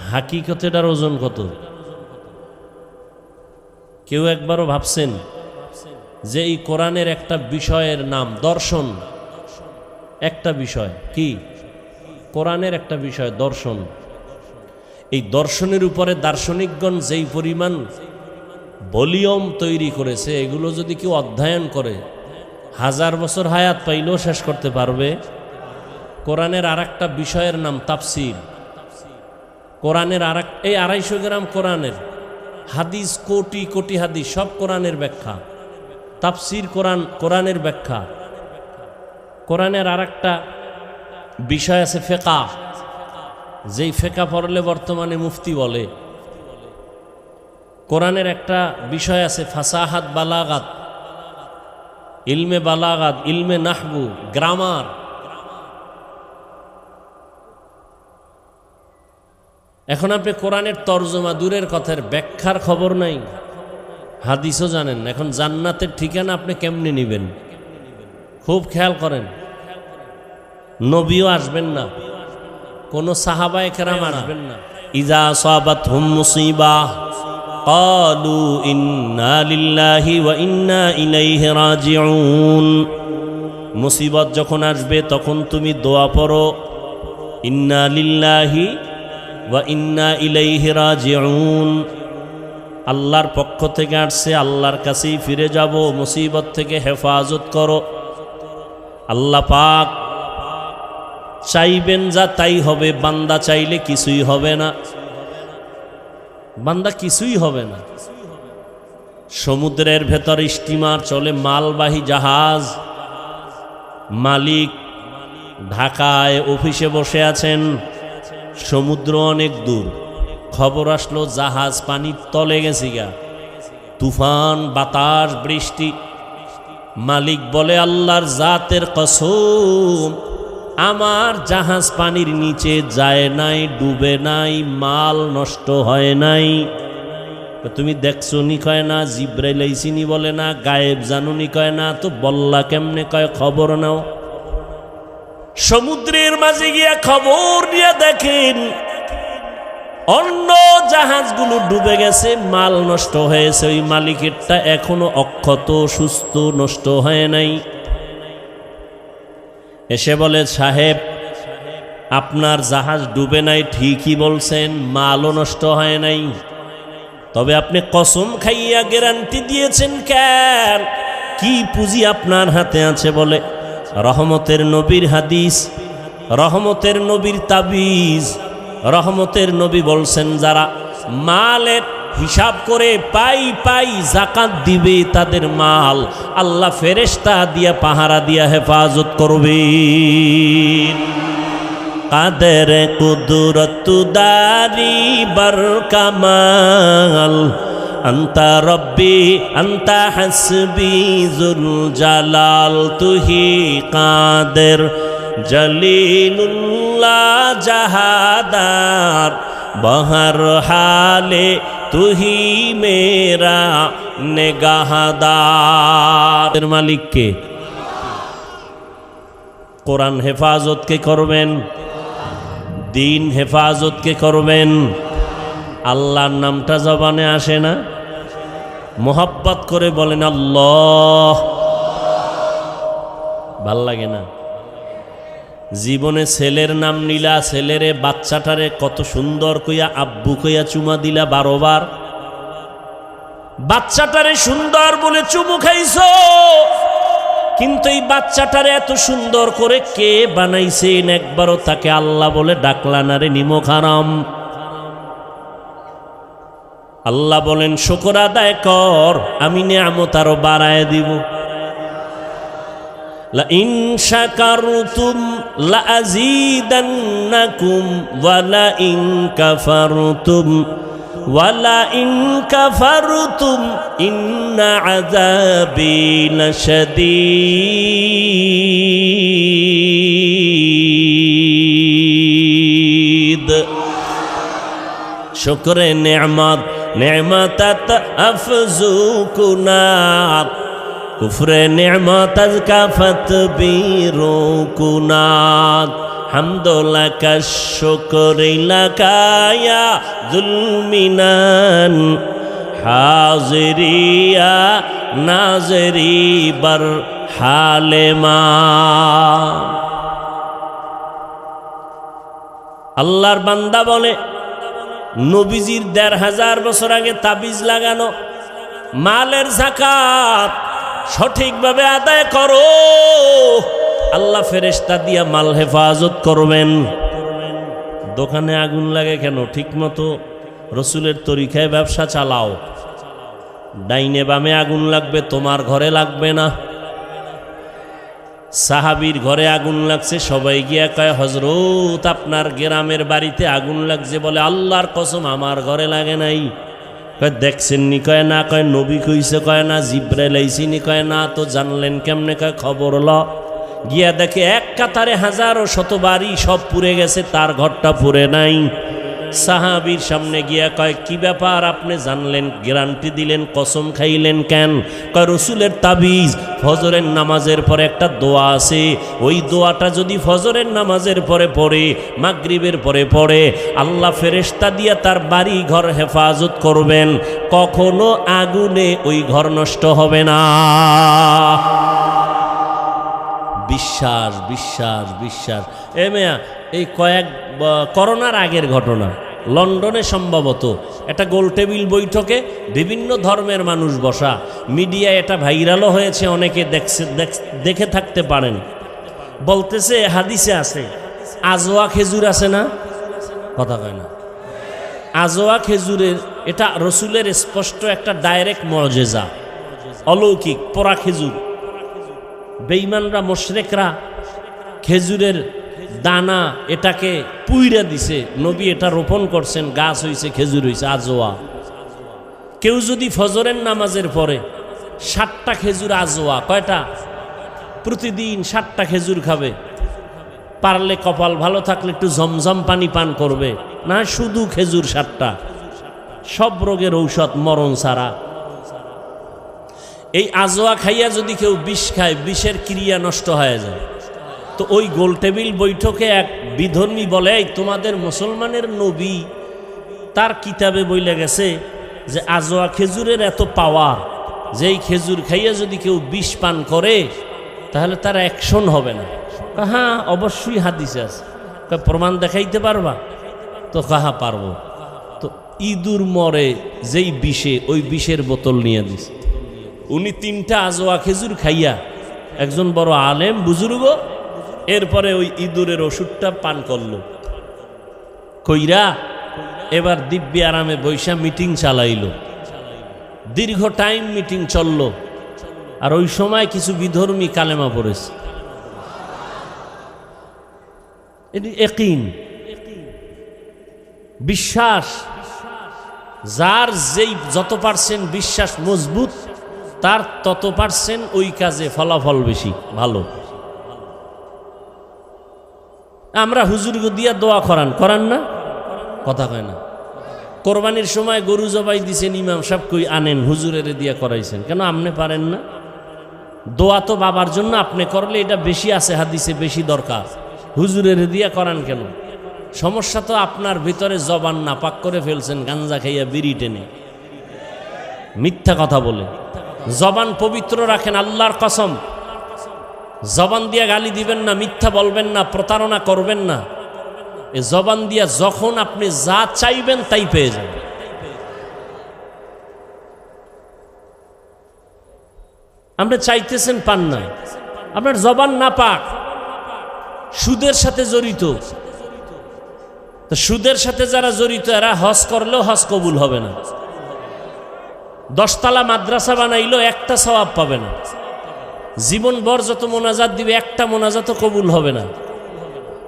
হাকিকতের ওজন কত? কেউ একবারও ভাবছেন যে এই কোরআনের একটা বিষয়ের নাম দর্শন? একটা বিষয় কি? কোরআনের একটা বিষয় দর্শন। এই দর্শনের উপরে দার্শনিকগণ যেই পরিমাণ ভলিউম তৈরি করেছে, এগুলো যদি কেউ অধ্যয়ন করে 1000 বছর হায়াত পাইলেও শেষ করতে পারবে। কোরআনের আর একটা বিষয়ের নাম তাফসীর। কোরআনের এই 250 গ্রাম কোরআনের হাদিস, কোটি কোটি হাদিস, সব কোরআনের ব্যাখ্যা। তাফসীর কোরআনের ব্যাখ্যা। কোরআনের আর একটা বিষয় আছে ফিকহ, যেই ফিকহ পড়লে বর্তমানে মুফতি বলে। কোরআনের একটা বিষয় আছে ফাসাহাত, বালাগাত, ইলমে বালাগাত, ইলমে নাহবু, গ্রামার। এখন আপনি কোরআনের তর্জমা দূরের কথার ব্যাখ্যার খবর নাই, হাদিসও জানেন না। এখন জান্নাতের ঠিকানা আপনি কেমনে নেবেন? খুব খেয়াল করেন, নবীও আসবেন না, কোন সাহাবায়ে কেরাম আসবেন না। ইজা আসাবাতহুম মুসিবাহ ক্বালু ইন্না লিল্লাহি ওয়া ইন্না ইলাইহি রাজিউন। মুসিবত যখন আসবে তখন তুমি দোয়া পড়ো, ইন্না লিল্লাহি ওয়া ইন্না ইলাইহি রাজিউন। আল্লাহর পক্ষ থেকে আসছে, আল্লাহর কাছেই ফিরে যাব, মুসিবত থেকে হেফাজত করো। আল্লাহ পাক চাইবেন যা তাই হবে, বান্দা চাইলে কিছুই হবে না, বান্দা কিছুই হবে না। সমুদ্রের ভেতর স্টিমার চলে, মালবাহী জাহাজ, মালিক ঢাকায় অফিসে বসে আছেন, সমুদ্র অনেক দূর। খবর আসলো জাহাজ পানির তলে গেছে গা, তুফান, বাতাস, বৃষ্টি। মালিক বলে আল্লাহর জাতের কসম, আমার জাহাজ পানির নিচে যায় নাই, ডুবে নাই, মাল নষ্ট হয় নাই। তুমি দেখছো নি কয় না, জিব্রাইল আইসিনি বলে না, গায়েব জানুনি কয় না, তো বল্লা কেমনে কয় খবর নাও। সমুদ্রের মাঝে গিয়া খবর নিয়ে দেখেন অন্য জাহাজগুলো ডুবে গেছে, মাল নষ্ট হয়েছে, ওই মালিকেরটা এখনো অক্ষত সুস্থ, নষ্ট হয় নাই। এসে বলে, সাহেব আপনার জাহাজ ডুবে নাই ঠিকই বলছেন, মালও নষ্ট হয় নাই, তবে আপনি কসম খাইয়া গ্যারান্টি দিয়েছেন কেন? কি পুঁজি আপনার হাতে আছে? বলে, রহমতের নবীর হাদিস, রহমতের নবীর তাবিজ। রহমতের নবী বলছেন, যারা মালের হিসাব করে পাই পাই যাকাত দিবে তাদের মাল আল্লাহ ফেরেশতা দিয়া পাহারা দিয়া হেফাজত করবে। কাদের কুদরত দারি বার কামাল, আন্তা রব্বি আন্তা হাসবি জুল জালাল, তুহি কাদের জলিলুল্লাহ জাহাদার, বহর হালে তুহি মেরা নেগাহদার। মালিককে, কোরআন হেফাজত কে করবেন? দিন হেফাজত কে করবেন? আল্লাহর নামটা জবানে আসে না? মোহাব্বত করে বলেন আল্লাহ, ভাল লাগে না? জীবনে ছেলের নাম নিলা, ছেলেরে বাচ্চাটারে কত সুন্দর কইয়া আব্বু কইয়া চুমা দিলা 12 বার, বাচ্চাটারে সুন্দর বলে চুমু খাইছো, কিন্তু এই বাচ্চাটারে এত সুন্দর করে কে বানাইছেন একবারও তাকে আল্লাহ বলে ডাকলা না রে নিমক হারাম। আল্লাহ বলেন শুকর আদায় কর, আমি নিয়ামত আরো বাড়ায় দিব। লা ইন শাকারতুম লা আযীদান্নাকুম ওয়া লা ইন কাফারতুম ওয়া লা ইন কাফারতুম ইন্না আযাবি লাশাদীদ। শুকরে নিয়ামত নেমাতাত আফজু কুনাত, কুফরে নিয়ামত কাফাত বিরু কুনাত, হামদুল্লাকা শুকরিলাকা ইয়া যুলমিনান, হাজিরিয়া নাজরি বার হালেমা। আল্লাহর বান্দা বলে, নবীজির ১৫০০ বছর আগে তাবিজ লাগানো মালের যাকাত সঠিকভাবে আদায় করো, আল্লাহ ফেরেশতা দিয়া মাল হেফাজত করবেন। দোকানে আগুন লাগে কেন? ঠিক মতো রসুলের তরিকায় ব্যবসা চালাও। ডাইনে বামে আগুন লাগবে, তোমার ঘরে লাগবে না। সাহাবীর ঘরে আগুন লাগছে, সবাই গিয়া কয় হযরত আপনার গ্রামের বাড়িতে আগুন লাগছে। বলে আল্লাহর কসম আমার ঘরে লাগে নাই। কয় দেখছেন নি? কয় না। কয় নবী কইছে? কয় না। জিব্রাইল আইছিনি? কয় না। তো জানলেন কেমনে? কয় খবর ল। গিয়া দেখে এক কাতারে হাজারো শত বাড়ি সব পুড়ে গেছে, তার ঘরটা পুড়ে নাই। সাহাবীর সামনে গিয়া কয় কি ব্যাপার, আপনি জানলেন, গ্যারান্টি দিলেন, কসম খাইলেন কেন? কয় রসুলের তাবিজ, ফজরের নামাজের পরে একটা দোয়া আছে, ওই দোয়াটা যদি ফজরের নামাজের পরে পড়ে, মাগরিবের পরে পড়ে, আল্লাহ ফেরেশতা দিয়া তার বাড়ি ঘর হেফাজত করবেন, কখনো আগুনে ওই ঘর নষ্ট হবে না। বিশ্বাস বিশ্বাস বিশ্বাস। এ মেয়া, এই কয়েক করোনার আগের ঘটনা, লন্ডনে সম্ভবত একটা গোল টেবিল বৈঠকে বিভিন্ন ধর্মের মানুষ বসা, মিডিয়ায় এটা ভাইরালও হয়েছে, অনেকে দেখে থাকতে পারেন। বলতেছে হাদিসে আছে আজোয়া খেজুর আছে না? কথা কয় না। আজোয়া খেজুরের, এটা রসুলের স্পষ্ট একটা ডাইরেক্ট মুআজিজা, অলৌকিক পোড়া খেজুর। বেঈমানরা মুশরিকরা খেজুরের দানা এটাকে পুইরা দিছে, নবী এটা রোপণ করছেন, গাছ হইছে, খেজুর হইছে আজোয়া। কেউ যদি ফজরের নামাজের পরে 7টা খেজুর আজোয়া, কয়টা? প্রতিদিন 7টা খেজুর খাবে, পারলে কপাল ভালো থাকলে একটু জমজম পানি পান করবে, না শুধু খেজুর 7টা, সব রোগের ঔষধ মরণ ছাড়া। এই আজোয়া খাইয়া যদি কেউ বিষ খায়, বিষের ক্রিয়া নষ্ট হয়ে যায়। তো ওই গোল টেবিল বৈঠকে এক বিধর্মী বলে, এই তোমাদের মুসলমানের নবী তার কিতাবে বইলে গেছে যে আজোয়া খেজুরের এত পাওয়ার, যে এই খেজুর খাইয়া যদি কেউ বিষ পান করে তাহলে তার অ্যাকশন হবে না। হ্যাঁ অবশ্যই হাদিসে আছে। প্রমাণ দেখাইতে পারবা? তো কাহা পারবো। তো ইঁদুর মরে যেই বিষে, ওই বিষের বোতল নিয়ে দিস। উনি 3টা আজোয়া খেজুর খাইয়া, একজন বড় আলেম বুজুর্গ, এরপরে ওই ইঁদুরের ওষুধটা পান করলো। কইরা এবার দিব্যি আরামে বৈশা মিটিং চালাইল। দীর্ঘ টাইম মিটিং চলল। আর ওই সময় কিছু বিধর্মী কালেমা পড়েছে। এটি ইয়াকিন, বিশ্বাস। যার যেই যত পার্সেন্ট বিশ্বাস মজবুত, তার তত পার্সেন্ট ওই কাজে ফলাফল বেশি ভালো। আমরা হুজুরকে দিয়া দোয়া করান না? কথা কয় না। কোরবানির সময় গরু জবাই দিছেন, ইমাম সাহেব কই আনেন, হুজুরের দিয়া করাইছেন কেন? আপনি পারেন না? দোয়া তো বাবার জন্য আপনি করলে এটা বেশি আছে, হাদিসে বেশি দরকার। হুজুরের দিয়া করান কেন? সমস্যা তো আপনার ভিতরে জবান নাপাক করে ফেলছেন, গাঞ্জা খাইয়া বিড়ি টেনে, মিথ্যা কথা বলে। জবান পবিত্র রাখেন, আল্লাহর কসম। জবান দিয়া গালি দিবেন না, মিথ্যা বলবেন না, প্রতারণা করবেন না। এ জবান দিয়া যখন আপনি যা চাইবেন তাই পেয়ে যাবেন। আপনি চাইতেছেন পান না, আপনার জবান নাপাক, সুদের সাথে জড়িত। তো সুদের সাথে যারা জড়িত এরা হজ করলেও হজ কবুল হবে না। 10 তলা মাদ্রাসা বানাইলেও একটা সওয়াব পাবে না। জীবনভর যত মোনাজাত দিবে একটা মোনাজাতও কবুল হবে না।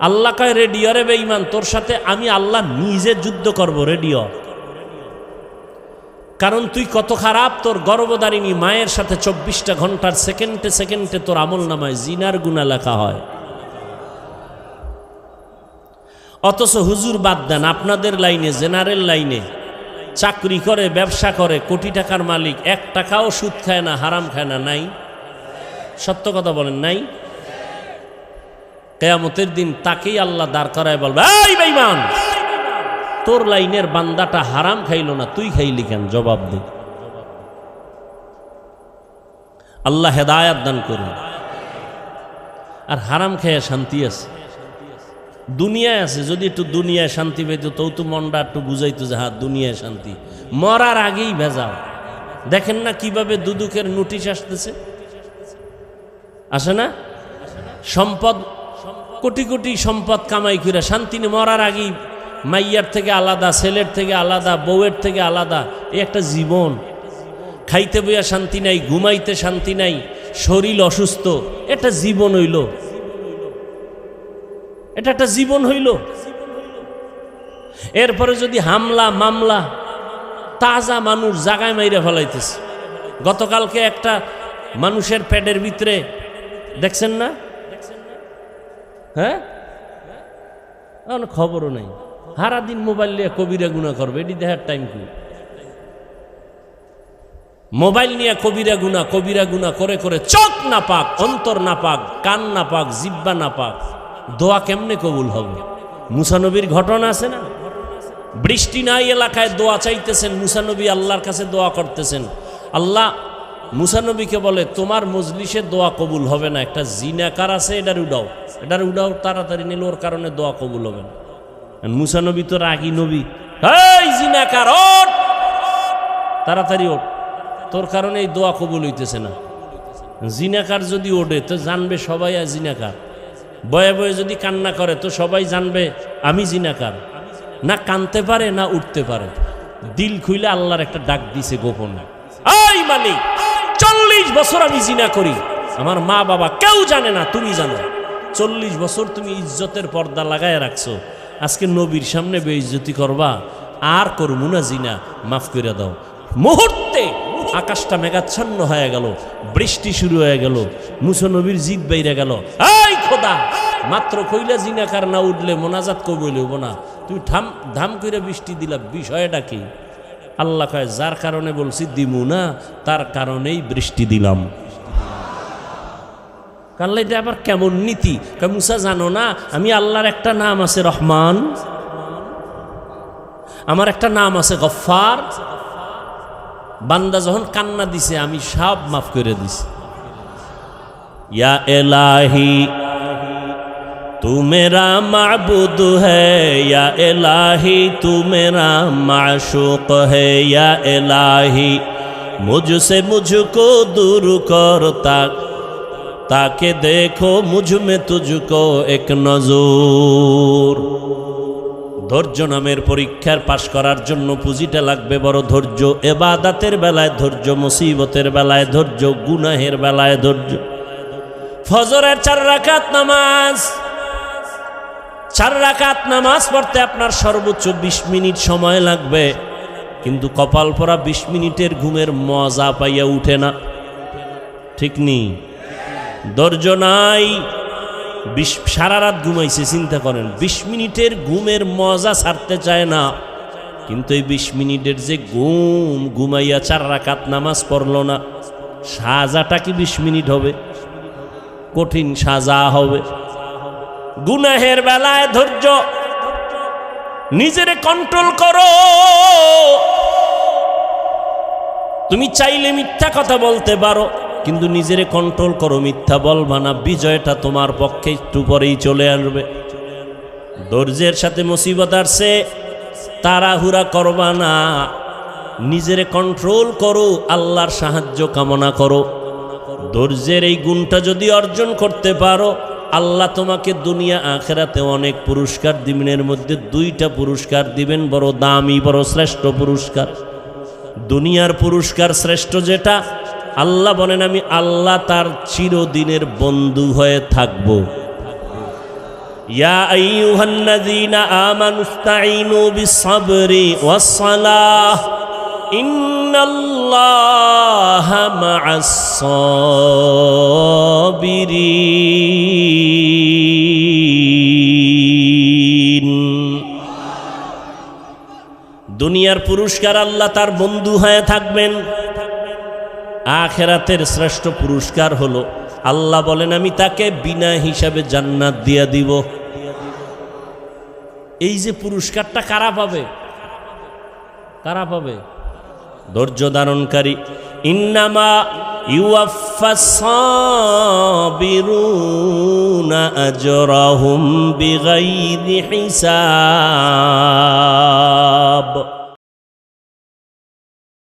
আল্লাহ কয় রেডিও রে বেঈমান, তোর সাথে আমি আল্লাহ নিজে যুদ্ধ করব রেডিও। কারণ তুই কত খারাপ, তোর গর্ভধারিণী মায়ের সাথে 24টা ঘন্টার সেকেন্ডে সেকেন্ডে তোর আমল নামায় জিনার গুনাহ লেখা হয়। অথচ হুজুর বাদ দেন, আপনাদের লাইনে, জেনারেল লাইনে চাকরি করে, ব্যবসা করে, কোটি টাকার মালিক, 1 টাকাও সুদ খায় না, হারাম খায় না, নাই? সত্য কথা বলেন, নাই? কিয়ামতের দিন তাকেই আল্লাহ দাঁড় করায় বলবে, এই বেঈমান, তোর লাইনের বান্দাটা হারাম খাইল না, তুই খাইলি কেন? জবাব দে। আল্লাহ হেদায়াত দান করুন। আর হারাম খেয়ে শান্তি আছে, দুনিয়ায় আছে। যদি একটু দুনিয়ায় শান্তি পেত তো মনটা একটু বুঝাইতো যে হ্যাঁ দুনিয়ায় শান্তি। মরার আগেই ভেজাল। দেখেন না কিভাবে দুদুকের নোটিশ আসতেছে, আসে না? সম্পদ, কোটি কোটি সম্পদ কামাই করে শান্তি নেই। মরার আগেই মাইয়ার থেকে আলাদা, ছেলের থেকে আলাদা, বউয়ের থেকে আলাদা। এই একটা জীবন। খাইতে বইয়া শান্তি নাই, ঘুমাইতে শান্তি নাই, শরীর অসুস্থ। এটা জীবন হইল? এটা একটা জীবন হইল? এরপরে যদি হামলা মামলা, তাজা মানুষ জাগায় মাইরে ফেলাইতেছে। গতকালকে একটা মানুষের পেটের ভিতরে দেখছেন না? হ্যাঁ, খবরও নাই। সারাদিন মোবাইল নিয়ে কবিরা গুনাহ করবে, এটি দেখার টাইম কি? মোবাইল নিয়ে কবিরা গুনাহ করে করে চোখ নাপাক, অন্তর নাপাক, কান নাপাক, জিব্বা নাপাক। দোয়া কেমনে কবুল হবে? মুসা নবীর ঘটনা আছে না? বৃষ্টি নাই এলাকায়, দোয়া চাইতেছেন, মুসা নবী আল্লাহর কাছে দোয়া করতেছেন। আল্লাহ মুসা নবীকে বলে, তোমার মজলিসে দোয়া কবুল হবে না, একটা জিনাকার আছে, এটার উডাও তাড়াতাড়ি নিল, ওর কারণে দোয়া কবুল হবে না। মুসা নবী তো রাগী নবী, এই জিনাকার ওঠ, তাড়াতাড়ি ওঠ, তোর কারণে এই দোয়া কবুল হইতেছে না। জিনাকার যদি ওঠে তো জানবে সবাই আর জিনাকার। বয়ে বয়ে যদি কান্না করে তো সবাই জানবে আমি জিনাকার। না কানতে পারে না উঠতে পারে। দিল খুইলে আল্লাহর একটা ডাক দিছে গোপনে, এই মালিক 40 বছর আমি জিনা করি, আমার মা বাবা কেউ জানে না, তুমি জানো। 40 বছর তুমি ইজ্জতের পর্দা লাগায় রাখছো, আজকে নবীর সামনে বেইজ্জতি করবা, আর করবো না জিনা, মাফ করে দাও। মুহূর্তে আকাশটা মেঘাচ্ছন্ন হয়ে গেল, বৃষ্টি শুরু হয়ে গেল, মুসা নবীর জিদ বাইরে গেল, এই খোদা, মাত্র কইলা জিনাকার না উঠলে মোনাজাত কবুল হইব না, তুমি ধাম করে বৃষ্টি দিলা, বিষয়টা কি? আল্লাহ কয়, যার কারণে বলছি দিমু না, তার কারণেই বৃষ্টি দিলাম। কাল্লা এটা আবার কেমন নীতি? মুসা জানো না আমি আল্লাহর একটা নাম আছে রহমান, আমার একটা নাম আছে গফফার। বান্দা যখন কান্না দিছে আমি সব মাফ করে দিছি। ইয়া এলাহি তু মেরা মাবুদ হ্যায়, ইয়া এলাহি তু মেরা মাশুক হ্যায়, ইয়া এলাহি মুঝসে মুঝকো দূর কর তাকে দেখো মুঝ মে তুঝকো এক নজর। ধৈর্য নামের পরীক্ষার পাশ করার জন্য পুঁজিটা লাগবে বড় ধৈর্য। ইবাদতের বেলায় ধৈর্য, মুসিবতের বেলায় ধৈর্য, গুনাহের বেলায় ধৈর্য। ফজরের 4 রাকাত নামাজ, 4 রাকাত নামাজ পড়তে আপনার সর্বোচ্চ 20 মিনিট সময় লাগবে, কিন্তু কপাল পরা 20 মিনিটের ঘুমের মজা পাইয়া উঠে না। ঠিক নেই? ধৈর্য নাই, সারা রাত ঘুমাইছে, চিন্তা করেন 20 মিনিটের ঘুমের মজা ছাড়তে চায় না। কিন্তু এই 20 মিনিটের যে ঘুমাইয়া 4 রাকাত নামাজ পড়ল না, সাজাটা কি 20 মিনিট হবে? কঠিন সাজা হবে। গুনাহের বেলায় ধৈর্য, নিজেরে কন্ট্রোল করো। তুমি চাইলে মিথ্যা কথা বলতে পারো, কিন্তু নিজেরে কন্ট্রোল করো, মিথ্যা বলবা না। বিজয়টা তোমার পক্ষে একটু পরেই চলে আসবে। ধৈর্যের সাথে মুসিবত আসছে, তাড়াহুড়া করবা না, নিজেরে কন্ট্রোল করো, আল্লাহর সাহায্য কামনা করো। ধৈর্যের এই গুণটা যদি অর্জন করতে পারো, আল্লাহ তোমাকে দুনিয়া আখেরাতে অনেক পুরস্কার দিবেন। এর মধ্যে 2টা পুরস্কার দিবেন, বড় দামি, বড় শ্রেষ্ঠ পুরস্কার। দুনিয়ার পুরস্কার শ্রেষ্ঠ যেটা, আল্লাহ বলেন আমি আল্লাহ তার চিরদিনের বন্ধু হয়ে থাকব। ইয়া আইয়ুহাল্লাযীনা আমানুস্তাঈনু বিস-সাবরি ওয়াস-সালাহ ইন্নাল্লাহা মা'আস-সাবিরিন। দুনিয়ার পুরস্কার আল্লাহ তার বন্ধু হয়ে থাকবেন। আখেরাতের শ্রেষ্ঠ পুরস্কার হলো আল্লাহ বলেন আমি তাকে বিনা হিসাবে জান্নাত দিয়া দিব। এই যে পুরস্কারটা কারা পাবে? কারা পাবে? ধৈর্য ধারণকারী। ইন্নামা ইউওয়াফাস সাবিরুনা আজরাহুম বিগাইরি হিসাব।